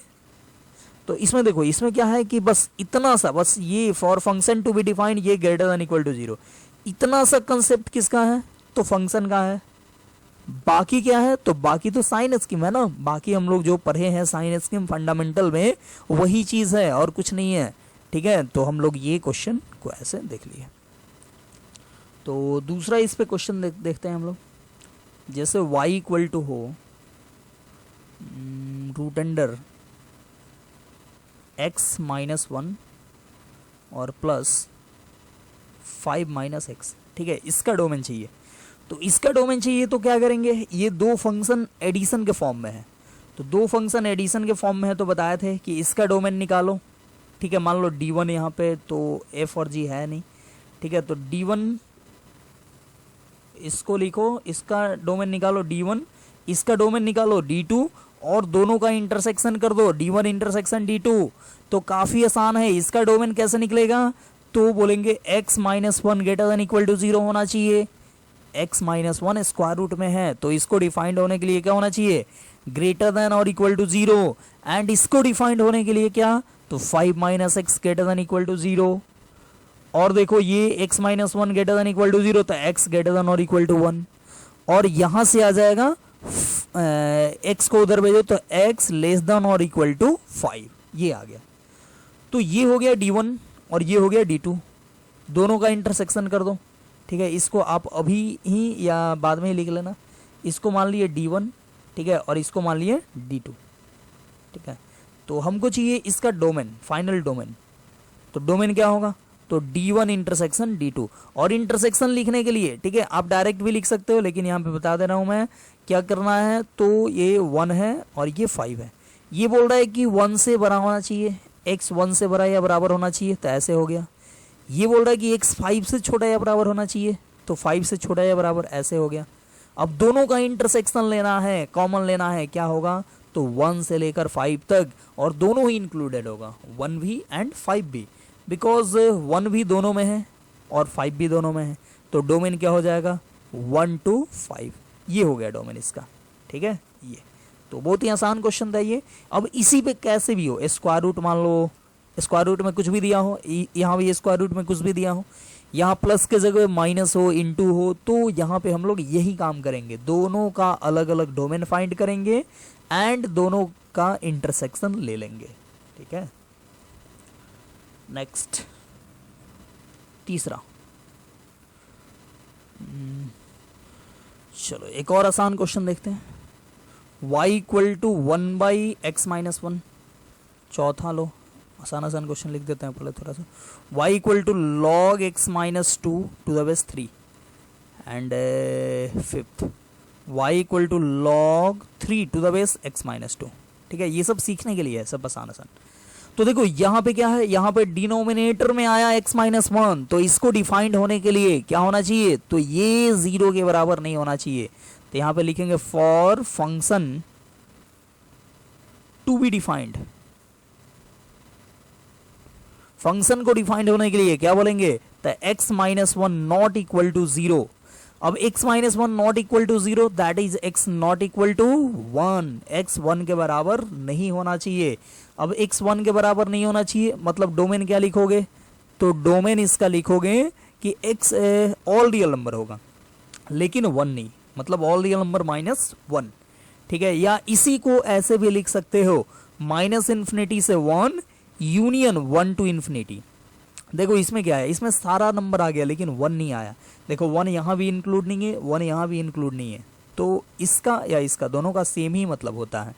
तो इसमें देखो, इसमें क्या है कि बस इतना सा, बस ये for function to be defined, ये ग्रेटर देन इक्वल टू 0, इतना सा कंसेप्ट किसका है, तो फंक्शन का है। बाकी क्या है, तो बाकी तो साइन स्कीम है ना, बाकी हम लोग जो पढ़े हैं साइन स्कीम फंडामेंटल में वही चीज है और कुछ नहीं है, ठीक है। तो हम लोग ये क्वेश्चन को ऐसे देख लिए। तो दूसरा इस पे क्वेश्चन देखते हैं हम लोग। जैसे y इक्वल टू हो रूट अंडर x माइनस 1 और प्लस 5 माइनस एक्स, ठीक है, इसका डोमेन चाहिए। तो इसका डोमेन चाहिए तो क्या करेंगे, ये दो फंक्शन एडिशन के फॉर्म में है, तो दो फंक्शन एडिशन के फॉर्म में है, तो बताए थे कि इसका डोमेन निकालो, ठीक है। मान लो d1 यहाँ पे, तो f और g है नहीं, ठीक है। तो d1 इसको लिखो, इसका डोमेन निकालो d1, इसका डोमेन निकालो d2, और दोनों का इंटरसेक्शन कर दो d1 इंटरसेक्शन d2। तो काफी आसान है, इसका डोमेन कैसे निकलेगा, तो बोलेंगे x minus 1 greater than equal to 0 होना चाहिए। x माइनस 1 स्क्वायर रूट में है, तो इसको डिफाइंड होने के लिए क्या होना चाहिए, ग्रेटर देन और इक्वल टू 0, एंड इसको डिफाइंड होने के लिए क्या, तो 5 minus x greater than equal to 0। और देखो ये x minus 1 greater than equal to 0, तो x ग्रेटर देन और इक्वल टू 1, और यहां से आ जाएगा x को उधर भेजो तो x लेस देन और इक्वल टू 5, ये आ गया। तो ये हो गया d1 और ये हो गया d2, दोनों का इंटरसेक्शन कर दो, ठीक है। इसको आप अभी ही या बाद में ही लिख लेना, इसको मान लिए d1, ठीक है, और इसको मान लिए d2, ठीक है। तो हमको चाहिए इसका डोमेन, फाइनल डोमेन। तो डोमेन क्या होगा, तो d1 इंटरसेक्शन d2, और इंटरसेक्शन लिखने के लिए, ठीक है, आप डायरेक्ट भी लिख सकते हो, लेकिन यहाँ पे बता दे रहा हूं मैं क्या करना है। तो ये 1 है और ये 5 है, ये बोल रहा है कि 1 से बड़ा होना चाहिए, x 1 से बड़ा या बराबर होना चाहिए, तो ऐसे हो गया। ये बोल रहा है कि x 5 से छोटा या बराबर होना चाहिए, तो 5 से छोटा या बराबर, ऐसे हो गया। अब दोनों का इंटरसेक्शन लेना है, कॉमन लेना है, क्या होगा, तो 1 से लेकर 5 तक, और दोनों ही इंक्लूडेड होगा, 1 भी एंड 5 भी, बिकॉज 1 भी दोनों में है और 5 भी दोनों में है। तो डोमेन क्या हो जाएगा, 1 to 5, ये हो गया डोमेन इसका, ठीक है। ये तो बहुत ही आसान क्वेश्चन था ये। अब इसी पे कैसे भी हो, स्क्वायर रूट मान लो, स्क्वायर रूट में कुछ भी दिया हो, यहाँ भी स्क्वायर रूट में कुछ भी दिया हो, यहाँ प्लस के जगह माइनस हो, इनटू हो, तो यहाँ पे हम लोग यही काम करेंगे, दोनों का अलग अलग डोमेन फाइंड करेंगे एंड दोनों का इंटरसेक्शन ले लेंगे, ठीक है। नेक्स्ट तीसरा, चलो एक और आसान क्वेश्चन देखते हैं। y equal to 1 by x minus 1, चौथा लो, आसान आसान क्वेश्चन लिख देते हैं पहले थोड़ा सा। y equal to log x minus 2 to the base 3, and fifth y equal to log 3 to the base x minus 2, ठीक है। ये सब सीखने के लिए है, सब आसान आसान। तो देखो यहाँ पे क्या है, यहाँ पे डिनोमिनेटर में आया x माइनस वन, तो इसको डिफाइंड होने के लिए क्या होना चाहिए, तो ये 0 के बराबर नहीं होना चाहिए। तो यहाँ पे लिखेंगे for function to be defined, function को डिफाइंड होने के लिए क्या बोलेंगे, तो x minus one not equal to 0। अब x minus one not equal to 0, that is x not equal to 1, x 1 के बराबर नहीं होना चाहिए। अब x 1 के बराबर नहीं होना चाहिए मतलब डोमेन क्या लिखोगे, तो डोमेन इसका लिखोगे कि x ऑल रियल नंबर होगा लेकिन 1 नहीं, मतलब ऑल रियल नंबर माइनस 1, ठीक है। या इसी को ऐसे भी लिख सकते हो, माइनस इन्फिनिटी से 1 यूनियन 1 टू इन्फिनिटी। देखो इसमें क्या है, इसमें सारा नंबर आ गया लेकिन 1 नहीं आया। देखो 1 यहाँ भी इंक्लूड नहीं है, 1 यहाँ भी इंक्लूड नहीं है, तो इसका या इसका दोनों का सेम ही मतलब होता है,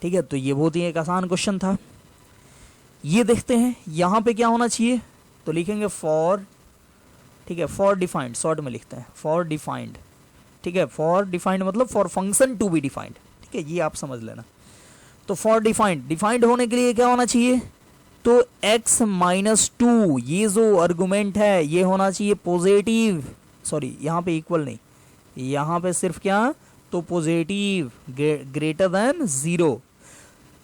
ठीक है। तो ये बहुत ही एक आसान क्वेश्चन था। ये देखते हैं यहाँ पे क्या होना चाहिए, तो लिखेंगे फॉर, ठीक है, फॉर डिफाइंड, शॉर्ट में लिखते हैं फॉर डिफाइंड, ठीक है। फॉर डिफाइंड मतलब for function to be defined, ठीक है, ये आप समझ लेना। तो फॉर डिफाइंड, डिफाइंड होने के लिए क्या होना चाहिए, तो x माइनस टू, ये जो आर्गुमेंट है ये होना चाहिए पॉजिटिव, सॉरी यहाँ पे इक्वल नहीं, यहाँ पे सिर्फ क्या, तो पॉजिटिव ग्रेटर देन 0,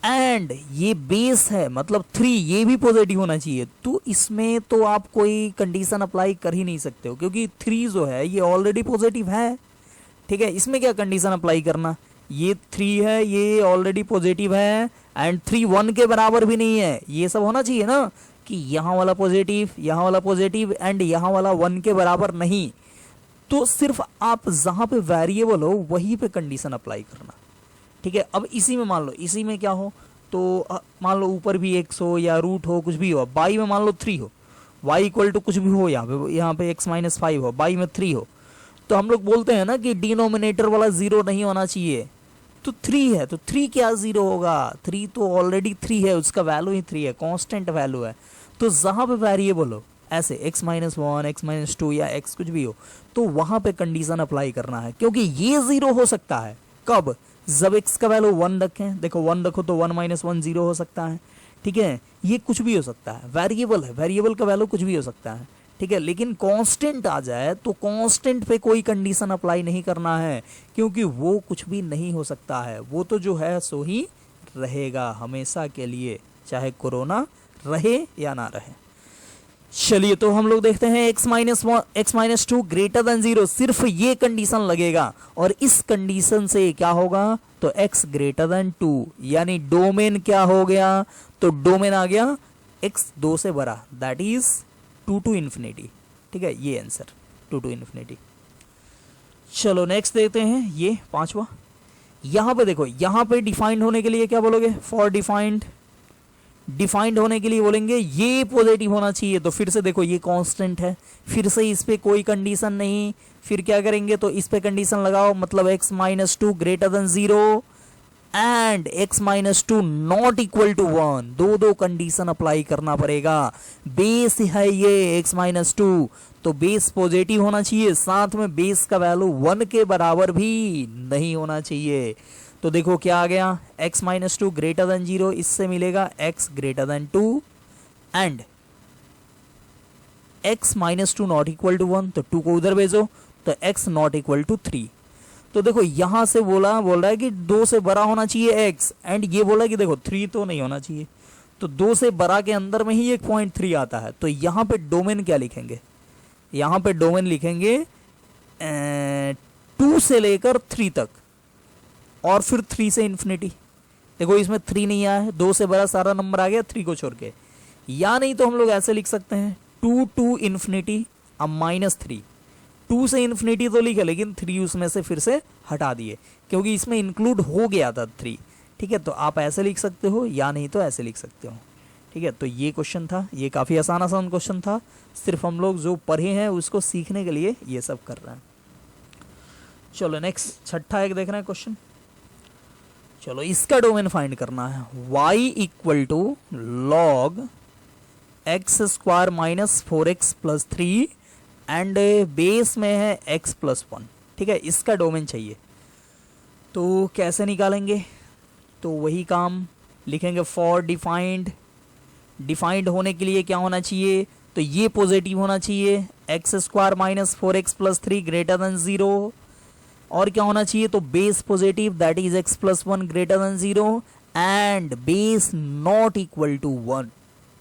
एंड ये बेस है मतलब 3, ये भी पॉजिटिव होना चाहिए। तो इसमें तो आप कोई कंडीशन अप्लाई कर ही नहीं सकते हो क्योंकि 3 जो है ये ऑलरेडी पॉजिटिव है, ठीक है। इसमें क्या कंडीशन अप्लाई करना, ये 3 है ये ऑलरेडी पॉजिटिव है एंड 3 1 के बराबर भी नहीं है, ये सब होना चाहिए ना कि यहाँ वाला पॉजिटिव, यहाँ वाला पॉजिटिव एंड यहाँ वाला 1 के बराबर नहीं। तो सिर्फ आप जहाँ पे वेरिएबल हो वहीं पे कंडीशन अप्लाई करना, ठीक है। अब इसी में मान लो, इसी में क्या हो, तो मान लो ऊपर भी x हो या रूट हो कुछ भी हो, बाई में मान लो 3 हो, y इक्वल टू कुछ भी हो, यहाँ पे x माइनस 5 हो, बाई में 3 हो, तो हम लोग बोलते हैं ना कि डिनोमिनेटर वाला 0 नहीं होना चाहिए। तो 3 है तो 3 क्या 0 होगा, 3 तो ऑलरेडी 3 है, उसका वैल्यू ही 3 है, कांस्टेंट वैल्यू है। तो जहां पे वेरिएबल हो ऐसे x माइनस 1, x माइनस 2 या x कुछ भी हो, तो वहां पे कंडीशन अप्लाई करना है क्योंकि ये 0 हो सकता है कब, जब x का वैल्यू 1 रखें, देखो 1 रखो तो 1 माइनस 1 0 हो सकता है, ठीक है। ये कुछ भी हो सकता है, वेरिएबल है, वेरिएबल का वैल्यू कुछ भी हो सकता है, ठीक है। लेकिन कांस्टेंट आ जाए तो कांस्टेंट पे कोई कंडीशन अप्लाई नहीं करना है क्योंकि वो कुछ भी नहीं हो सकता है, वो तो जो है सो ही रहेगा हमेशा के लिए, चाहे कोरोना रहे या ना रहे। चलिए तो हम लोग देखते हैं x माइनस 2 ग्रेटर देन 0, सिर्फ ये कंडीशन लगेगा और इस कंडीशन से क्या होगा, तो x ग्रेटर देन 2, यानी डोमेन क्या हो गया, तो डोमेन आ गया x 2 से बड़ा, दैट इज 2 टू इन्फिनिटी, ठीक है, ये आंसर 2 टू इन्फिनिटी। चलो नेक्स्ट देखते हैं ये 5वां। यहां पे देखो, यहां पे डिफाइंड होने के लिए क्या बोलोगे, फॉर डिफाइंड, डिफाइंड होने के लिए बोलेंगे ये पॉजिटिव होना चाहिए। तो फिर से देखो ये कांस्टेंट है, फिर से इस पे कोई कंडीशन नहीं, फिर क्या करेंगे, तो इस पे कंडीशन लगाओ, मतलब x minus 2 greater than 0 and x minus 2 not equal to 1, दो कंडीशन अप्लाई करना पड़ेगा। बेस है ये x माइनस 2, तो बेस पॉजिटिव होना चाहिए, साथ में बेस का वैल्यू 1 के बराबर भी नहीं होना चाहिए। तो देखो क्या आ गया, x माइनस 2 ग्रेटर देन 0, इससे मिलेगा x greater than 2 and x minus 2 not equal to 1, तो 2 को उधर भेजो तो x नॉट इक्वल टू 3। तो देखो यहां से बोल रहा है कि 2 से बड़ा होना चाहिए x एंड ये बोला कि देखो 3 तो नहीं होना चाहिए, तो 2 से बड़ा के अंदर में ही एक पॉइंट 3 आता है। तो यहां पे डोमेन क्या लिखेंगे, यहां पे डोमेन लिखेंगे 2 से लेकर 3 तक और फिर 3 से इन्फिनिटी। देखो इसमें 3 नहीं आया है, 2 से बड़ा सारा नंबर आ गया 3 को छोड़ के, या नहीं तो हम लोग ऐसे लिख सकते हैं 2 टू इन्फिनिटी अब माइनस 3, 2 से इन्फिनिटी तो लिखा लेकिन 3 उसमें से फिर से हटा दिए क्योंकि इसमें इंक्लूड हो गया था 3, ठीक है। तो आप ऐसे लिख सकते हो या नहीं तो ऐसे लिख सकते हो, ठीक है। तो ये क्वेश्चन था, ये काफ़ी आसान क्वेश्चन था, सिर्फ हम लोग जो पढ़े हैं उसको सीखने के लिए ये सब कर रहे हैं। चलो नेक्स्ट छठा एक देख रहे हैं क्वेश्चन। चलो इसका डोमेन फाइंड करना है, y equal to log x square minus 4x plus 3 and base में है x प्लस 1, ठीक है, इसका डोमेन चाहिए। तो कैसे निकालेंगे, तो वही काम लिखेंगे फॉर डिफाइंड, डिफाइंड होने के लिए क्या होना चाहिए, तो ये पॉजिटिव होना चाहिए, x square minus 4x plus 3 greater than 0, और क्या होना चाहिए, तो base positive that is x plus 1 greater than 0 and base not equal to 1।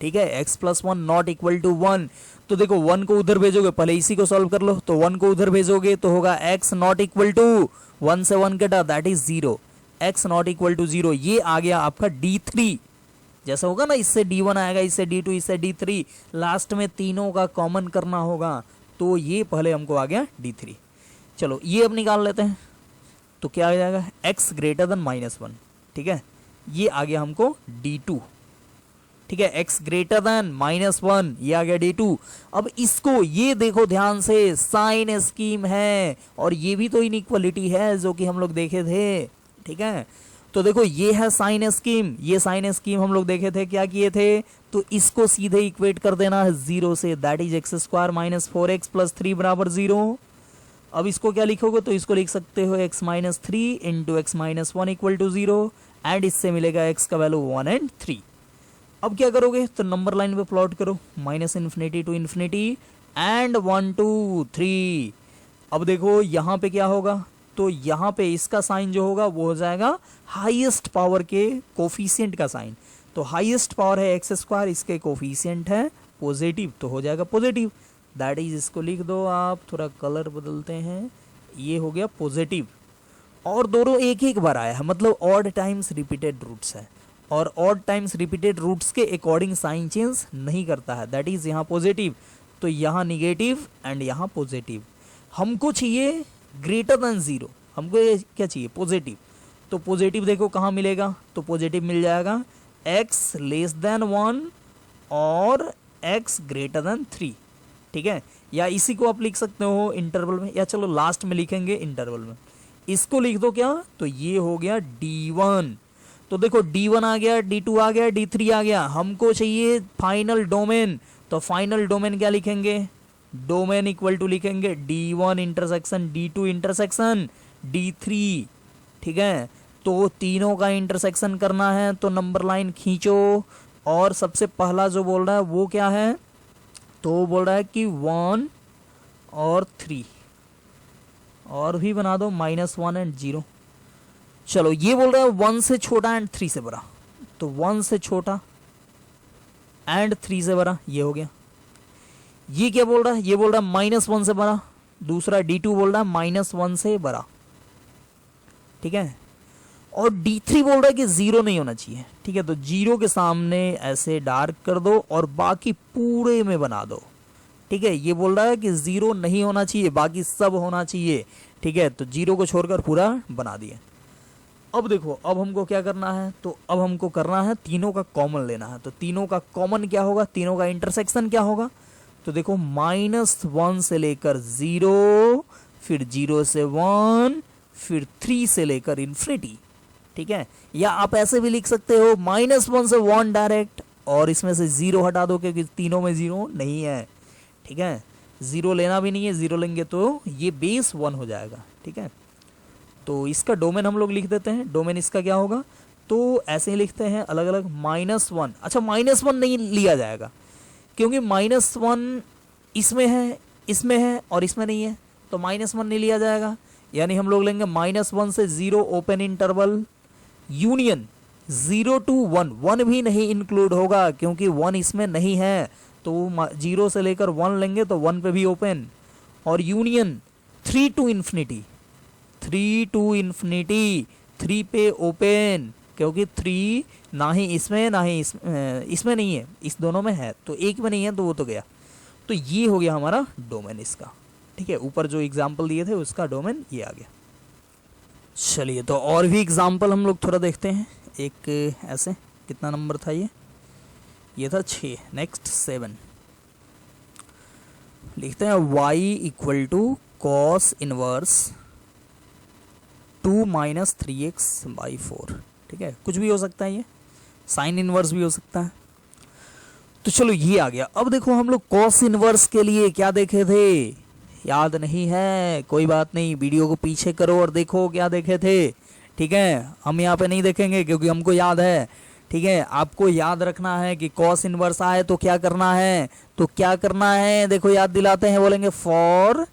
ठीक है, x plus 1 not equal to 1। तो देखो 1 को उधर भेजोगे, पहले इसी को सॉल्व कर लो, तो 1 को उधर भेजोगे तो होगा x नॉट इक्वल टू 1 से 1 कटा that is 0, x not equal to 0। ये आ गया आपका D3। जैसा होगा ना, इससे D1 आएगा, इससे D2, इससे D3, लास्ट में तीनों का कॉमन करना होगा, तो ये पहले हमको आ गया D3। चलो ये अब निकाल लेते हैं, तो क्या आ जाएगा, x ग्रेटर देन -1। ठीक है, ये आ गया हमको D2। ठीक है, x ग्रेटर देन -1, ये आ गया D2। अब इसको ये देखो ध्यान से, साइन स्कीम है और ये भी तो इनइक्वालिटी है जो कि हम लोग देखे थे। ठीक है, तो देखो ये है साइन स्कीम, ये साइन स्कीम हम लोग देखे थे, क्या किए थे, तो इसको सीधे इक्वेट कर देना है 0 से, that is x square minus 4x plus 3 बराबर 0। अब इसको क्या लिखोगे, तो इसको लिख सकते हो x minus 3 into x minus 1 equal to 0 and इससे मिलेगा x का वैल्यू 1 एंड 3। अब क्या करोगे, तो नंबर लाइन पे प्लॉट करो, minus infinity to infinity and 1 2 3। अब देखो यहाँ पे क्या होगा, तो यहाँ पे इसका साइन जो होगा वो हो जाएगा हाईएस्ट पावर के कोफिशिएंट का साइन। तो हाईएस्ट पावर है एक्स स्क्वायर, इसके कोफिशिएंट है पॉजिटिव, तो हो जाएगा पॉजिटिव, दैट इज, इसको लिख दो आप, थोड़ा कलर बदलते हैं, ये हो गया पॉजिटिव। और दोनों एक एक बार आया है, मतलब ऑड टाइम्स रिपीटेड रूट्स है, और ऑड टाइम्स रिपीटेड रूट्स के अकॉर्डिंग साइन चेंज नहीं करता है, दैट इज यहाँ पॉजिटिव, तो यहाँ निगेटिव एंड यहाँ पॉजिटिव। हमको चाहिए ग्रेटर देन 0, हमको ये क्या चाहिए, पॉजिटिव। तो पॉजिटिव देखो कहाँ मिलेगा, तो पॉजिटिव मिल जाएगा x लेस देन 1 और x ग्रेटर देन 3। ठीक है, या इसी को आप लिख सकते हो इंटरवल में, या चलो लास्ट में लिखेंगे इंटरवल में, इसको लिख दो क्या, तो ये हो गया D1। तो देखो D1 आ गया, D2 आ गया, D3 आ गया, हमको चाहिए फाइनल डोमेन, तो फाइनल डोमेन क्या लिखेंगे, डोमेन इक्वल टू लिखेंगे D1 intersection D2 intersection D3। ठीक है, तो तीनों का इंटरसेक्शन करना है, तो नंबर लाइन खींचो, और सबसे पहला जो बोल रहा है वो क्या है, तो बोल रहा है कि 1 और 3, और भी बना दो -1 एंड 0। चलो ये बोल रहा है 1 से छोटा एंड 3 से बड़ा, तो 1 से छोटा एंड 3 से बड़ा, ये हो गया। ये क्या बोल रहा है, ये बोल रहा है -1 से बड़ा, दूसरा D2 बोल रहा है -1 से बड़ा। ठीक है, और D3 बोल रहा है कि 0 नहीं होना चाहिए। ठीक है, तो 0 के सामने ऐसे डार्क कर दो और बाकी पूरे में बना दो। ठीक है, ये बोल रहा है कि 0 नहीं होना चाहिए, बाकी सब होना चाहिए। ठीक है, तो 0 को छोड़कर पूरा बना दिए। अब देखो, अब हमको क्या करना है, तो अब हमको करना है तीनों का कॉमन लेना है। तो तीनों का कॉमन क्या होगा, तीनों का इंटरसेक्शन क्या होगा, तो देखो -1 से लेकर 0, फिर 0 से 1, फिर 3 से लेकर इन्फिनिटी। ठीक है, या आप ऐसे भी लिख सकते हो -1 से 1 डायरेक्ट, और इसमें से 0 हटा दो क्योंकि तीनों में 0 नहीं है। ठीक है, 0 लेना भी नहीं है, 0 लेंगे तो ये बेस 1 हो जाएगा। ठीक है, तो इसका डोमेन हम लोग लिख देते हैं, डोमेन इसका क्या होगा, तो ऐसे ही लिखते हैं अलग अलग, -1। अच्छा, -1 नहीं लिया जाएगा क्योंकि -1 इसमें है और इसमें नहीं है, तो -1 नहीं लिया जाएगा। यानी हम लोग लेंगे -1 से 0 ओपन इंटरवल यूनियन 0 to 1, 1 भी नहीं इंक्लूड होगा क्योंकि 1 इसमें नहीं है, तो 0 से लेकर 1 लेंगे तो 1 पे भी ओपन, और यूनियन 3 to इन्फिनिटी, 3 पे ओपन, क्योंकि 3 ना ही इसमें ना ही इसमें नहीं है, इस दोनों में है, तो एक में नहीं है तो वो तो गया। तो ये हो गया हमारा डोमेन इसका। ठीक है, ऊपर जो एग्जाम्पल दिए थे उसका डोमेन ये आ गया। चलिए, तो और भी एग्जाम्पल हम लोग थोड़ा देखते हैं। एक ऐसे, कितना नंबर था ये था 6, नेक्स्ट 7 लिखते हैं, y equal to cos inverse 2 - 3x/4। ठीक है, कुछ भी हो सकता है, ये साइन इनवर्स भी हो सकता है। तो चलो ये आ गया। अब देखो हम लोग कॉस इनवर्स के लिए क्या देखे थे, याद नहीं है, कोई बात नहीं, वीडियो को पीछे करो और देखो क्या देखे थे। ठीक है, हम यहाँ पे नहीं देखेंगे क्योंकि हमको याद है। ठीक है, आपको याद रखना है कि कॉस इनवर्स आए तो क्या करना है, तो क्या करना है, देखो याद दिलाते हैं, बोलेंगे फॉर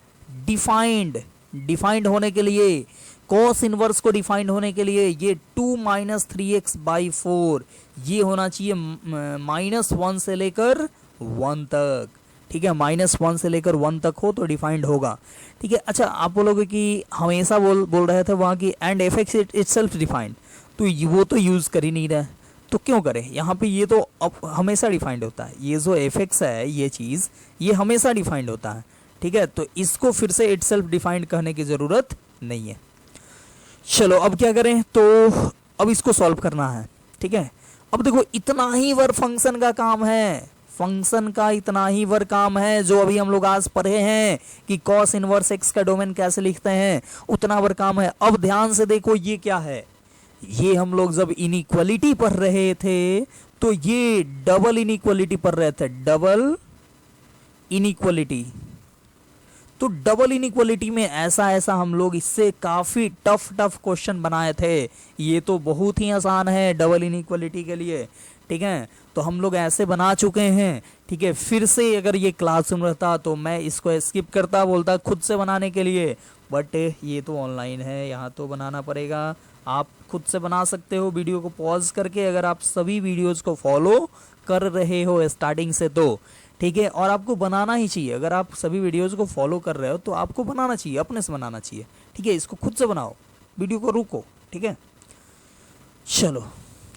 डिफाइंड, डिफाइंड होने के लिए, कॉस इनवर्स को डिफाइंड होने के लिए ये 2 माइनस 3x/4 ये होना चाहिए -1 से लेकर 1 तक। ठीक है, -1 से लेकर 1 तक हो तो डिफाइंड होगा। ठीक है, अच्छा आप बोलोगे कि हमेशा बोल रहे थे वहाँ की and f x itself defined, तो वो तो यूज़ कर ही नहीं रहे, तो क्यों करें, यहाँ पे ये तो अब हमेशा डिफाइंड होता है, ये जो एफ एक्स है ये चीज़ ये हमेशा डिफाइंड होता है। ठीक है, तो इसको फिर से इटसेल्फ डिफाइंड कहने की ज़रूरत नहीं है। चलो अब क्या करें, तो अब इसको सॉल्व करना है। ठीक है, अब देखो इतना ही वर फंक्शन का काम है, फंक्शन का इतना ही वर काम है जो अभी हम लोग आज पढ़े हैं कि कॉस इनवर्स एक्स का डोमेन कैसे लिखते हैं, उतना वर काम है। अब ध्यान से देखो ये क्या है, ये हम लोग जब इनइक्वालिटी पढ़ रहे थे तो ये डबल इनइक्वालिटी पढ़ रहे थे, डबल इनइक्वालिटी। तो डबल इनइक्वालिटी में ऐसा हम लोग इससे काफी टफ क्वेश्चन बनाए थे, ये तो बहुत ही आसान है डबल इनइक्वालिटी के लिए। ठीक है, तो हम लोग ऐसे बना चुके हैं। ठीक है, फिर से अगर ये क्लासरूम रहता तो मैं इसको स्किप करता, बोलता खुद से बनाने के लिए, बट ये तो ऑनलाइन है, यहाँ तो बनाना पड़ेगा। आप खुद से बना सकते हो वीडियो को पॉज करके, अगर आप सभी वीडियोस को फॉलो कर रहे हो स्टार्टिंग से तो। ठीक है, और आपको बनाना ही चाहिए, अगर आप सभी वीडियोस को फॉलो कर रहे हो तो आपको बनाना चाहिए, अपने से बनाना चाहिए। ठीक है, इसको खुद से बनाओ, वीडियो को रुको। ठीक है, चलो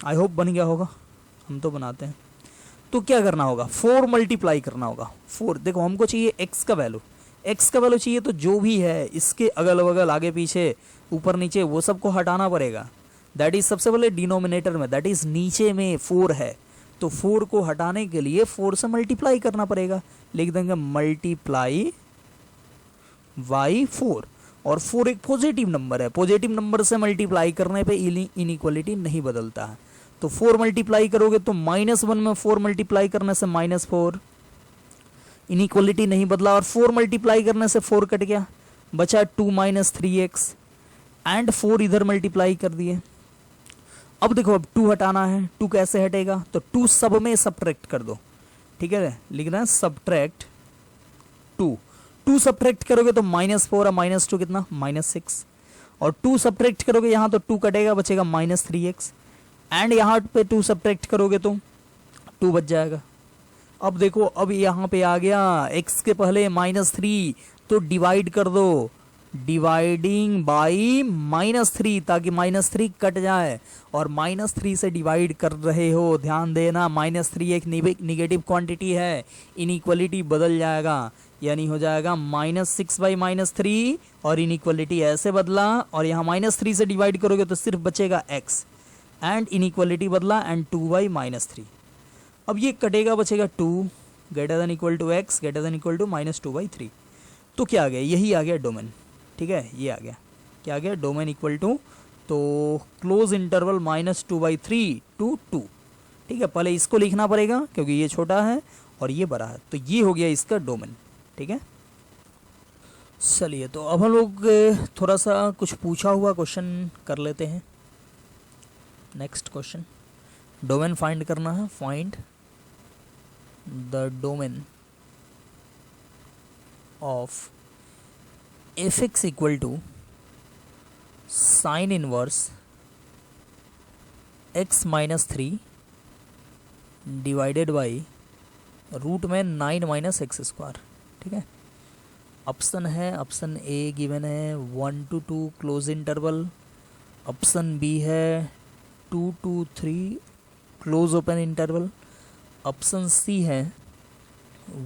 आई होप बन गया होगा, हम तो बनाते हैं। तो क्या करना होगा, 4 मल्टीप्लाई करना होगा। 4 देखो हमको चाहिए x का वैल्यू, x का वैल्यू चाहिए तो जो भी है इसके अगल बगल आगे पीछे ऊपर नीचे वो सबको हटाना पड़ेगा। दैट इज सबसे पहले डिनोमिनेटर में, दैट इज नीचे में 4 है तो 4 को हटाने के लिए 4 से मल्टीप्लाई करना पड़ेगा। लिख देंगे मल्टीप्लाई बाई 4, और 4 एक पॉजिटिव नंबर है, पॉजिटिव नंबर से मल्टीप्लाई करने पे इनइक्वालिटी नहीं बदलता है। तो 4 मल्टीप्लाई करोगे तो -1 में 4 मल्टीप्लाई करने से -4, इनइक्वालिटी नहीं बदला, और 4 मल्टीप्लाई करने से 4 कट गया, बचा 2 माइनस 3x एंड 4 इधर मल्टीप्लाई कर दिए। अब देखो अब 2 हटाना है, 2 कैसे हटेगा, तो 2 सब में सब्ट्रैक्ट कर दो। ठीक है, लिखना है सब्ट्रैक्ट 2, 2 सब्ट्रैक्ट करोगे तो -4 और -2 कितना -6, और 2 सब्ट्रैक्ट करोगे यहाँ तो 2 कटेगा, बचेगा -3x, एंड यहाँ पे 2 सब्ट्रैक्ट करोगे तो 2 बच जाएगा। अब देखो अब यहाँ पे आ गया x के पहले -3, तो डिवाइड कर दो, डिवाइडिंग बाई -3 ताकि -3 कट जाए, और -3 से डिवाइड कर रहे हो, ध्यान देना -3 एक निगेटिव क्वांटिटी है, इनइक्वालिटी बदल जाएगा, यानी हो जाएगा -6/-3, और इनइक्वालिटी ऐसे बदला, और यहाँ -3 से डिवाइड करोगे तो सिर्फ बचेगा x, एंड इनइक्वालिटी बदला एंड 2/-3। अब ये कटेगा, बचेगा 2 > x -2/3। तो क्या आ गया, यही आ गया डोमेन। ठीक है, ये आ गया, क्या आ गया, डोमेन इक्वल टू, तो क्लोज इंटरवल -2/3 to 2। ठीक है, पहले इसको लिखना पड़ेगा क्योंकि ये छोटा है और ये बड़ा है, तो ये हो गया इसका डोमेन। ठीक है, चलिए तो अब हम लोग थोड़ा सा कुछ पूछा हुआ क्वेश्चन कर लेते हैं। नेक्स्ट क्वेश्चन, डोमेन फाइंड करना है, find the domain of f(x) equal to sine inverse x -3 divided by root में 9 - x²। ठीक है, ऑप्शन है, ऑप्शन ए गिवन है 1 to 2 close interval, option B है 2 to 3 close open interval, option C है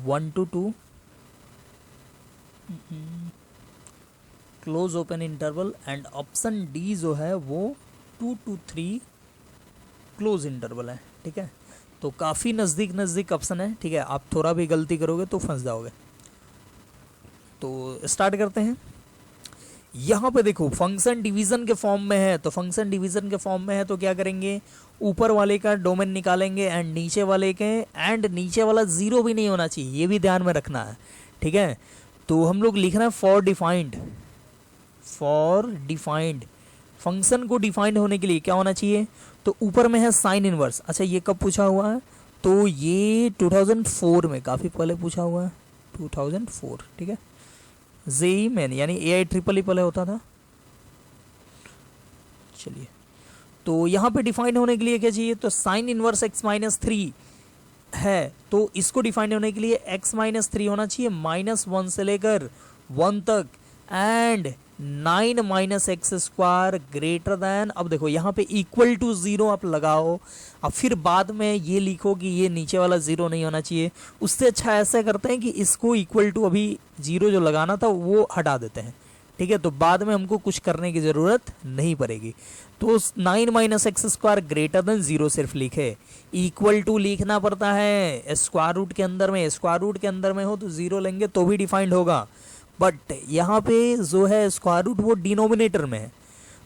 1 to 2 close open interval, and option D जो है वो 2 to 3 क्लोज इंटरवल है। ठीक है, तो काफ़ी नज़दीक ऑप्शन है। ठीक है, आप थोड़ा भी गलती करोगे तो फंस जाओगे। तो स्टार्ट करते हैं। यहाँ पे देखो फंक्शन डिवीज़न के फॉर्म में है, तो फंक्शन डिवीज़न के फॉर्म में है तो क्या करेंगे, ऊपर वाले का डोमेन निकालेंगे एंड नीचे वाले के, एंड नीचे वाला 0 भी नहीं होना चाहिए, ये भी ध्यान में रखना है। ठीक है, तो हम लोग लिख रहे हैं फॉर डिफाइंड फंक्शन को डिफाइंड होने के लिए क्या होना चाहिए, तो ऊपर में है साइन इनवर्स। अच्छा ये कब पूछा हुआ है, तो ये 2004 में, काफ़ी पहले पूछा हुआ है, 2004, ठीक है। जेई मैन यानी AI पहले होता था। चलिए, तो यहाँ पे डिफाइन होने के लिए क्या चाहिए, तो साइन इनवर्स x-3 है, तो इसको डिफाइन होने के लिए x-3 होना चाहिए -1 से लेकर 1 तक, and 9 - x square greater than, अब देखो यहाँ पे इक्वल टू 0 आप लगाओ, अब फिर बाद में ये लिखो कि ये नीचे वाला 0 नहीं होना चाहिए। उससे अच्छा ऐसा करते हैं कि इसको इक्वल टू अभी 0 जो लगाना था वो हटा देते हैं, ठीक है, तो बाद में हमको कुछ करने की ज़रूरत नहीं पड़ेगी। तो 9 - x स्क्वायर ग्रेटर देन 0 सिर्फ लिखे, इक्वल टू लिखना पड़ता है स्क्वायर रूट के अंदर में, स्क्वायर रूट के अंदर में हो तो 0 लेंगे तो भी डिफाइंड होगा, बट यहाँ पे जो है स्क्वायर रूट वो डिनोमिनेटर में है,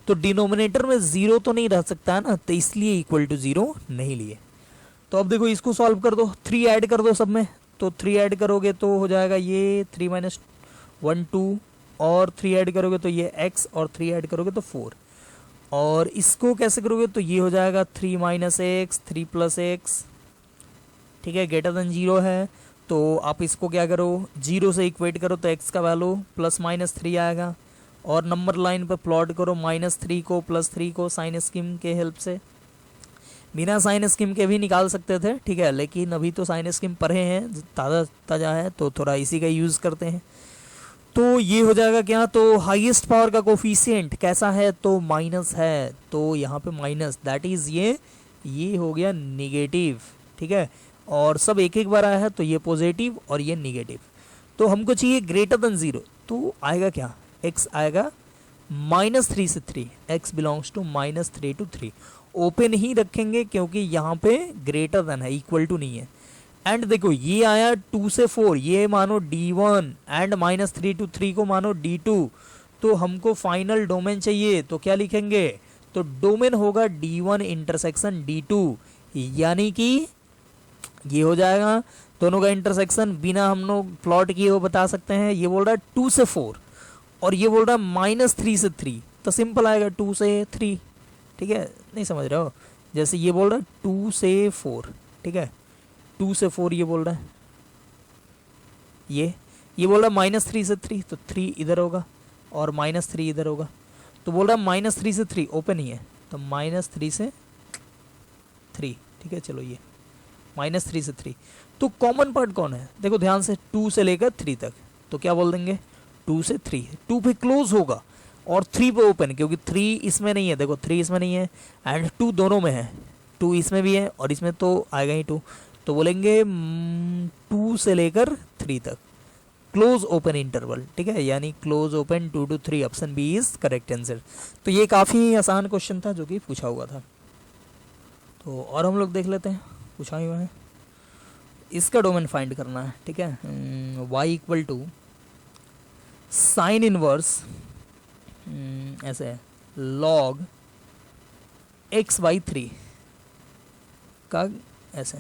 तो डिनोमिनेटर में 0 तो नहीं रह सकता है ना, तो इसलिए इक्वल टू 0 नहीं लिए। तो अब देखो इसको सॉल्व कर दो, 3 ऐड कर दो सब में, तो 3 ऐड करोगे तो हो जाएगा ये 3 - 1 2, और 3 ऐड करोगे तो ये x, और 3 ऐड करोगे तो 4, और इसको कैसे करोगे तो ये हो जाएगा 3 - x 3 + x, ठीक है, ग्रेटर देन 0 है, तो आप इसको क्या करो 0 से इक्वेट करो तो x का वैल्यू +-3 आएगा, और नंबर लाइन पर प्लॉट करो -3 को +3 को साइन स्कीम के हेल्प से, बिना साइन स्कीम के भी निकाल सकते थे, ठीक है, लेकिन अभी तो साइन स्कीम पढ़े हैं, ताज़ा ताज़ा है तो थोड़ा इसी का यूज़ करते हैं। तो ये हो जाएगा क्या, तो हाईएस्ट पावर का कोफिशिएंट कैसा है, तो माइनस है, तो यहाँ पे माइनस, दैट इज़ ये हो गया नेगेटिव, ठीक है, और सब एक एक बार आया है, तो ये पॉजिटिव और ये नेगेटिव। तो हमको चाहिए ग्रेटर देन 0, तो आएगा क्या, x आएगा -3 से 3, x belongs to -3 to 3, open ही रखेंगे क्योंकि यहाँ पे ग्रेटर देन है, इक्वल टू नहीं है। एंड देखो ये आया 2 से 4, ये मानो D1, एंड -3 to 3 को मानो D2, तो हमको फाइनल डोमेन चाहिए, तो क्या लिखेंगे, तो डोमेन होगा D1 इंटरसेक्शन D2, यानी कि ये हो जाएगा दोनों का इंटरसेक्शन, बिना हम लोग प्लॉट किए वो बता सकते हैं। ये बोल रहा है 2 से 4 और ये बोल रहा है -3 से 3, तो सिंपल आएगा 2 से 3, ठीक है, नहीं समझ रहे हो, जैसे ये बोल रहा है 2 से 4, ठीक है, 2 से 4 ये बोल रहा है, ये बोल रहा है -3 से 3, तो 3 इधर होगा और -3 इधर होगा, तो बोल रहा है -3 से 3 ओपन ही है, तो -3 से 3, ठीक है, चलो ये -3 से 3, तो कॉमन पार्ट कौन है, देखो ध्यान से, 2 से लेकर 3 तक, तो क्या बोल देंगे 2 से 3, 2 पे क्लोज होगा और 3 पे ओपन, क्योंकि 3 इसमें नहीं है, देखो 3 इसमें नहीं है एंड 2 दोनों में है, 2 इसमें भी है और इसमें तो आएगा ही 2, तो बोलेंगे 2 से लेकर 3 तक क्लोज ओपन इंटरवल, ठीक है, यानी close open 2 to 3, option B is correct answer. तो ये काफ़ी आसान क्वेश्चन था जो कि पूछा हुआ था। तो और हम लोग देख लेते हैं, पूछा हुआ है, इसका डोमेन फाइंड करना है, ठीक है, y = साइन इनवर्स ऐसे है log x/3 का ऐसे,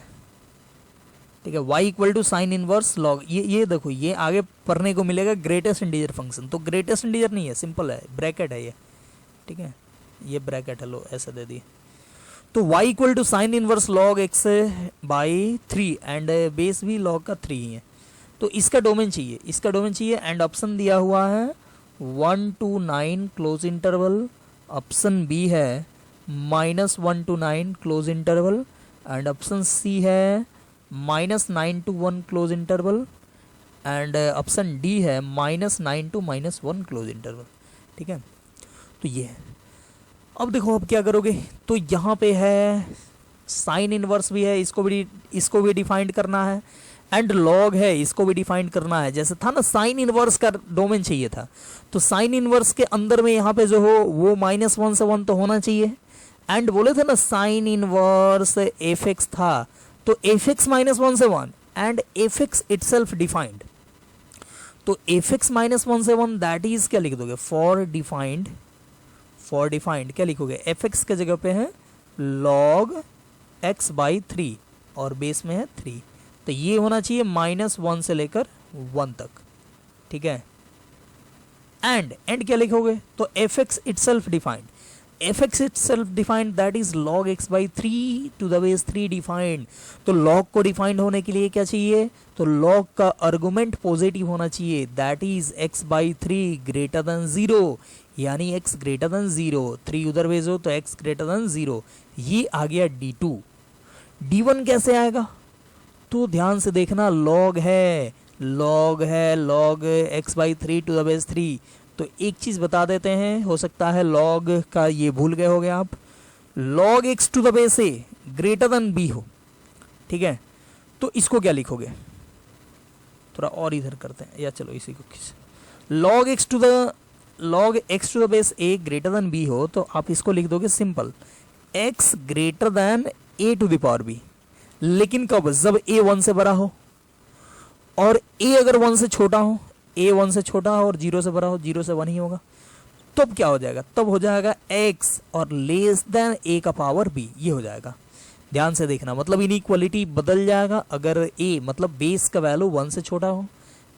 ठीक है, y = साइन इनवर्स लॉग, ये देखो ये आगे पढ़ने को मिलेगा ग्रेटेस्ट इंटीजर फंक्शन, तो ग्रेटेस्ट इंटीजर नहीं है, सिंपल है, ब्रैकेट है ये, ठीक है, ये ब्रैकेट है, लो ऐसे दे दिए, तो y = sine inverse log x/3 and base भी log का 3 ही है, तो इसका डोमेन चाहिए, एंड ऑप्शन दिया हुआ है 1 to 9 close interval, option B है -1 to 9 close interval, and option C है -9 to 1 close interval, and option D है -9 to -1 क्लोज इंटरवल, ठीक है, तो ये है। अब देखो अब क्या करोगे, तो यहाँ पे है साइन इनवर्स भी है, इसको भी डिफाइंड करना है, एंड लॉग है, इसको भी डिफाइंड करना है, जैसे था ना साइन इनवर्स का डोमेन चाहिए था, तो साइन इनवर्स के अंदर में यहाँ पे जो हो वो -1 से 1 तो होना चाहिए, एंड बोले थे ना साइन इनवर्स f(x) था, तो f(x) -1 से 1 एंड f(x) इटसेल्फ डिफाइंड, तो f(x) -1 से 1 दैट इज क्या लिख दोगे, फॉर डिफाइंड क्या लिखोगे, f(x) के जगह पे है log x/3 और बेस में है 3, तो ये होना चाहिए -1 से लेकर 1 तक, ठीक है, एंड क्या लिखोगे, तो f(x) itself defined, F X itself defined that is log X by 3 to the base 3 defined. तो लॉग को डिफाइंड होने के लिए क्या चाहिए, तो लॉग का आर्गुमेंट पॉजिटिव होना चाहिए, that is x by 3 greater than 0, यानी x ग्रेटर देन 0, 3 उधर भेजो तो x ग्रेटर देन 0। ये आ गया d2। d1 कैसे आएगा, तो ध्यान से देखना, लॉग है log x by 3 to the base 3। तो एक चीज बता देते हैं, हो सकता है लॉग का ये भूल गए होगे आप, log x to the base a greater than b हो, ठीक है, तो इसको क्या लिखोगे, थोड़ा और इधर करते हैं, या चलो इसी को खींच, log x to the base a greater than b हो, तो आप इसको लिख दोगे simple, x greater than a to the power b। लेकिन कब, जब a 1 से बड़ा हो, और a अगर 1 से छोटा हो, a 1 से छोटा हो और 0 से बड़ा हो, 0 से 1 ही होगा, तब क्या हो जाएगा, तब हो जाएगा x और लेस देन a का पावर b, ये हो जाएगा। ध्यान से देखना, मतलब इनइक्वालिटी बदल जाएगा अगर a मतलब बेस का वैल्यू 1 से छोटा हो,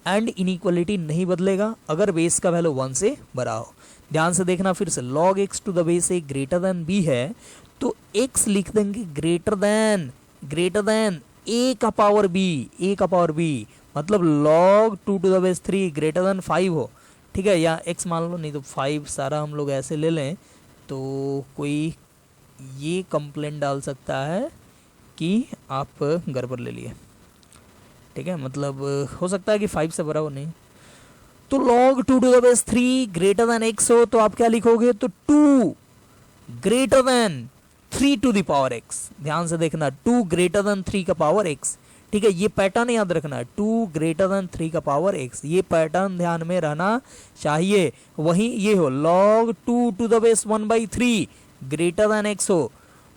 एंड इनइक्वालिटी नहीं बदलेगा अगर बेस का वैल्यू 1 से बड़ा हो। ध्यान से देखना फिर से, log x to the base a greater than b है, तो x लिख देंगे ग्रेटर देन a का पावर b, मतलब log 2 to the base 3 greater than 5 हो, ठीक है, या x मान लो, नहीं तो 5 सारा हम लोग ऐसे ले लें तो कोई ये कंप्लेंट डाल सकता है कि आप गड़बड़ ले लिए, ठीक है, मतलब हो सकता है कि 5 से बड़ा हो, नहीं तो log 2 to the base 3 greater than x हो, तो आप क्या लिखोगे, तो 2 greater than 3 to the power x। ध्यान से देखना, 2 ग्रेटर देन 3 का पावर x, ठीक है, ये पैटर्न याद रखना है, 2 ग्रेटर देन 3 का पावर x, ये पैटर्न ध्यान में रहना चाहिए। वहीं ये हो log 2 to the base 1 by 3 greater than x हो,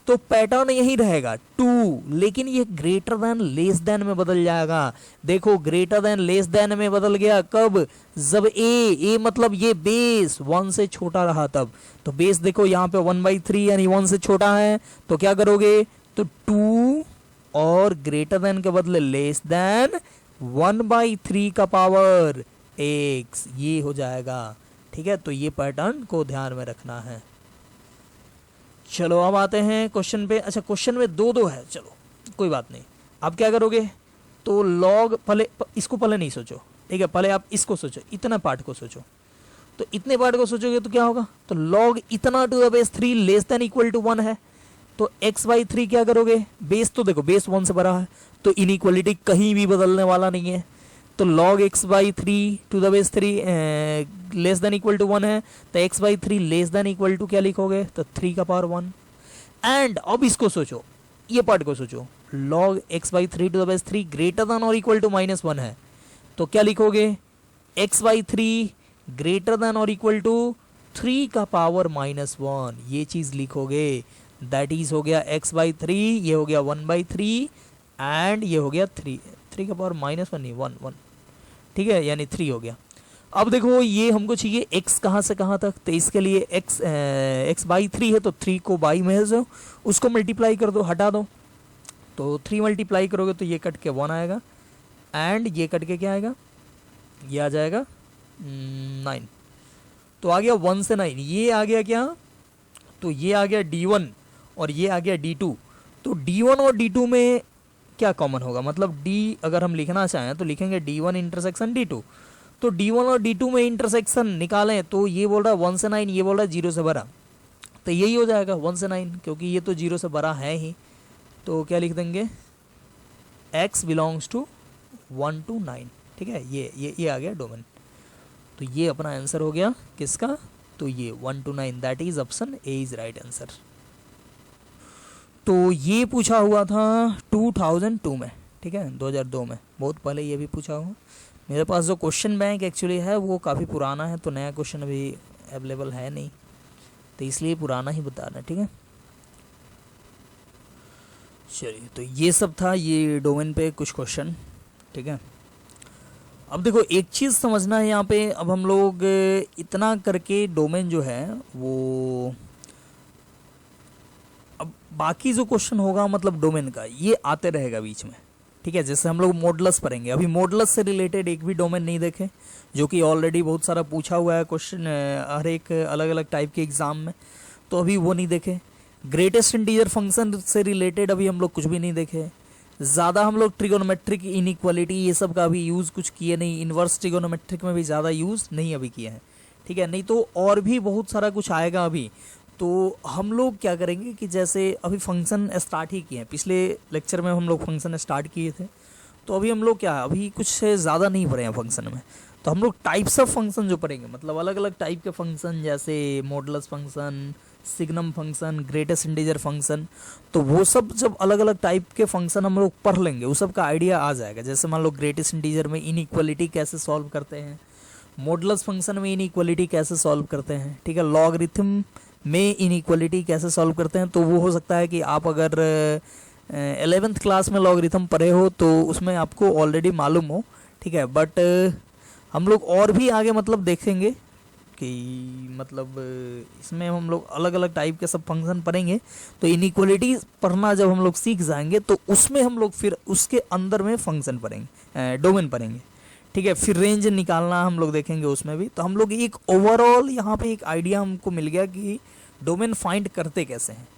तो पैटर्न यही रहेगा 2, लेकिन ये ग्रेटर देन लेस देन में बदल जाएगा। देखो ग्रेटर देन लेस देन में बदल गया कब, जब a मतलब ये बेस 1 से छोटा रहा तब, तो बेस देखो यहाँ पे 1 बाई 3 यानी 1 से छोटा है, तो क्या करोगे, तो 2 और ग्रेटर देन के बदले लेस देन 1 बाई 3 का पावर x, ये हो जाएगा, ठीक है, तो ये पैटर्न को ध्यान में रखना है। चलो अब आते हैं क्वेश्चन पे। अच्छा क्वेश्चन में 2 है, चलो कोई बात नहीं, आप क्या करोगे, तो लॉग पहले इसको पहले नहीं सोचो, ठीक है, पहले आप इसको सोचो, इतना पार्ट को सोचो, तो इतने पार्ट को सोचोगे तो क्या होगा, तो लॉग इतना to the base 3 less than equal to 1 है, तो x बाई 3 क्या करोगे, बेस तो देखो बेस 1 से बड़ा है, तो इनइक्वालिटी कहीं भी बदलने वाला नहीं है, तो log x by 3 to the base 3 less than equal to 1 है, तो x by 3 less than equal to क्या लिखोगे, तो 3 का पावर 1। एंड अब इसको सोचो, ये पार्ट को सोचो, log x by 3 to the base 3 greater than और इक्वल टू -1 है, तो क्या लिखोगे, x बाई 3 ग्रेटर देन और इक्वल टू 3 का पावर -1, ये चीज लिखोगे, दैट इज हो गया x बाई 3, ये हो गया 1 बाई 3, एंड ये हो गया 3 का पावर -1 नहीं 1, ठीक है, यानी 3 हो गया। अब देखो ये हमको चाहिए x कहाँ से कहाँ तक, तो इसके लिए x बाई 3 है, तो 3 को बाई में जो उसको मल्टीप्लाई कर दो, हटा दो, तो 3 मल्टीप्लाई करोगे तो ये कट के 1 आएगा, एंड ये कट के क्या आएगा, ये आ जाएगा 9, तो आ गया 1 से 9, ये आ गया क्या, तो ये आ गया d1 और ये आ गया d2, तो d1 और d2 में क्या कॉमन होगा, मतलब d अगर हम लिखना चाहें तो लिखेंगे d1 इंटरसेक्शन d2, तो d1 और d2 में इंटरसेक्शन निकालें, तो ये बोल रहा है 1 से 9, ये बोल रहा है 0 से बड़ा, तो यही हो जाएगा 1 से 9, क्योंकि ये तो 0 से बड़ा है ही, तो क्या लिख देंगे, x बिलोंग्स टू 1 to 9, ठीक है, ये आ गया डोमेन, तो ये अपना आंसर हो गया किसका, तो ये 1 to 9, that is option A is right answer. तो ये पूछा हुआ था 2002 में, ठीक है, 2002 में, बहुत पहले ये भी पूछा हुआ। मेरे पास जो क्वेश्चन बैंक एक्चुअली है वो काफ़ी पुराना है, तो नया क्वेश्चन अभी अवेलेबल है नहीं, तो इसलिए पुराना ही बता रहे हैं, ठीक है। चलिए, तो ये सब था ये डोमेन पे कुछ क्वेश्चन, ठीक है। अब देखो एक चीज़ समझना है यहाँ पे, अब हम लोग इतना करके डोमेन जो है वो, अब बाकी जो क्वेश्चन होगा मतलब डोमेन का, ये आते रहेगा बीच में, ठीक है। जैसे हम लोग मॉडुलस पढ़ेंगे, अभी मॉडुलस से रिलेटेड एक भी डोमेन नहीं देखे, जो कि ऑलरेडी बहुत सारा पूछा हुआ है क्वेश्चन हर एक अलग अलग टाइप के एग्जाम में, तो अभी वो नहीं देखे। ग्रेटेस्ट इंटीजर फंक्शन से रिलेटेड अभी हम लोग कुछ भी नहीं देखे। ज़्यादा हम लोग ट्रिगोनोमेट्रिक इनइक्वालिटी ये सब का अभी यूज़ कुछ किए नहीं, इन्वर्स ट्रिगोनोमेट्रिक में भी ज़्यादा यूज़ नहीं अभी किए हैं, ठीक है। नहीं तो और भी बहुत सारा कुछ आएगा अभी। तो हम लोग क्या करेंगे कि जैसे अभी फंक्शन स्टार्ट ही किए हैं, पिछले लेक्चर में हम लोग फंक्शन स्टार्ट किए थे, तो अभी हम लोग क्या अभी कुछ से ज़्यादा नहीं पढ़े हैं फंक्शन में। तो हम लोग टाइप्स ऑफ फंक्शन जो पढ़ेंगे, मतलब अलग अलग टाइप के फंक्शन, जैसे modulus function, signum function, greatest integer function, तो वो सब जब अलग अलग टाइप के फंक्शन हम लोग पढ़ लेंगे, उस सब का आइडिया आ जाएगा। जैसे मान लो ग्रेटेस्ट इंटीजर में इनइक्वालिटी कैसे सॉल्व करते हैं, मॉडुलस फंक्शन में इनइक्वालिटी कैसे सॉल्व करते हैं, ठीक है, लॉगरिथम में इनइक्वालिटी कैसे सॉल्व करते हैं। तो वो हो सकता है कि आप अगर 11th क्लास में लॉगरिथम पढ़े हो तो उसमें आपको ऑलरेडी मालूम हो, ठीक है। बट हम लोग और भी आगे मतलब देखेंगे कि मतलब इसमें हम लोग अलग अलग टाइप के सब फंक्शन पढ़ेंगे। तो इनइक्वालिटी पढ़ना जब हम लोग सीख जाएंगे तो उसमें हम लोग फिर उसके अंदर में फंक्शन पढ़ेंगे, डोमेन पढ़ेंगे, ठीक है। फिर रेंज निकालना हम लोग देखेंगे उसमें भी। तो हम लोग एक ओवरऑल यहाँ पे एक आइडिया हमको मिल गया कि डोमेन फाइंड करते कैसे हैं,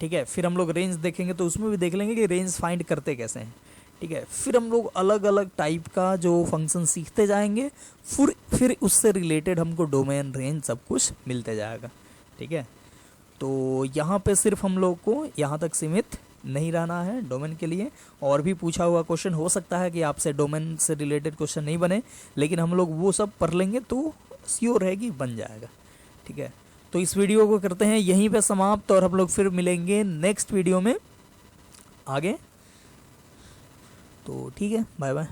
ठीक है। फिर हम लोग रेंज देखेंगे तो उसमें भी देख लेंगे कि रेंज फाइंड करते कैसे हैं, ठीक है। फिर हम लोग अलग अलग टाइप का जो फंक्शन सीखते जाएंगे, फिर उससे रिलेटेड हमको डोमेन, रेंज सब कुछ मिलते जाएगा, ठीक है। तो यहाँ पे सिर्फ हम लोग को यहाँ तक सीमित नहीं रहना है डोमेन के लिए। और भी पूछा हुआ क्वेश्चन हो सकता है कि आपसे डोमेन से रिलेटेड क्वेश्चन नहीं बने, लेकिन हम लोग वो सब पढ़ लेंगे तो श्योर है कि बन जाएगा, ठीक है। तो इस वीडियो को करते हैं यहीं पे समाप्त, और हम लोग फिर मिलेंगे नेक्स्ट वीडियो में आगे। तो ठीक है, बाय बाय।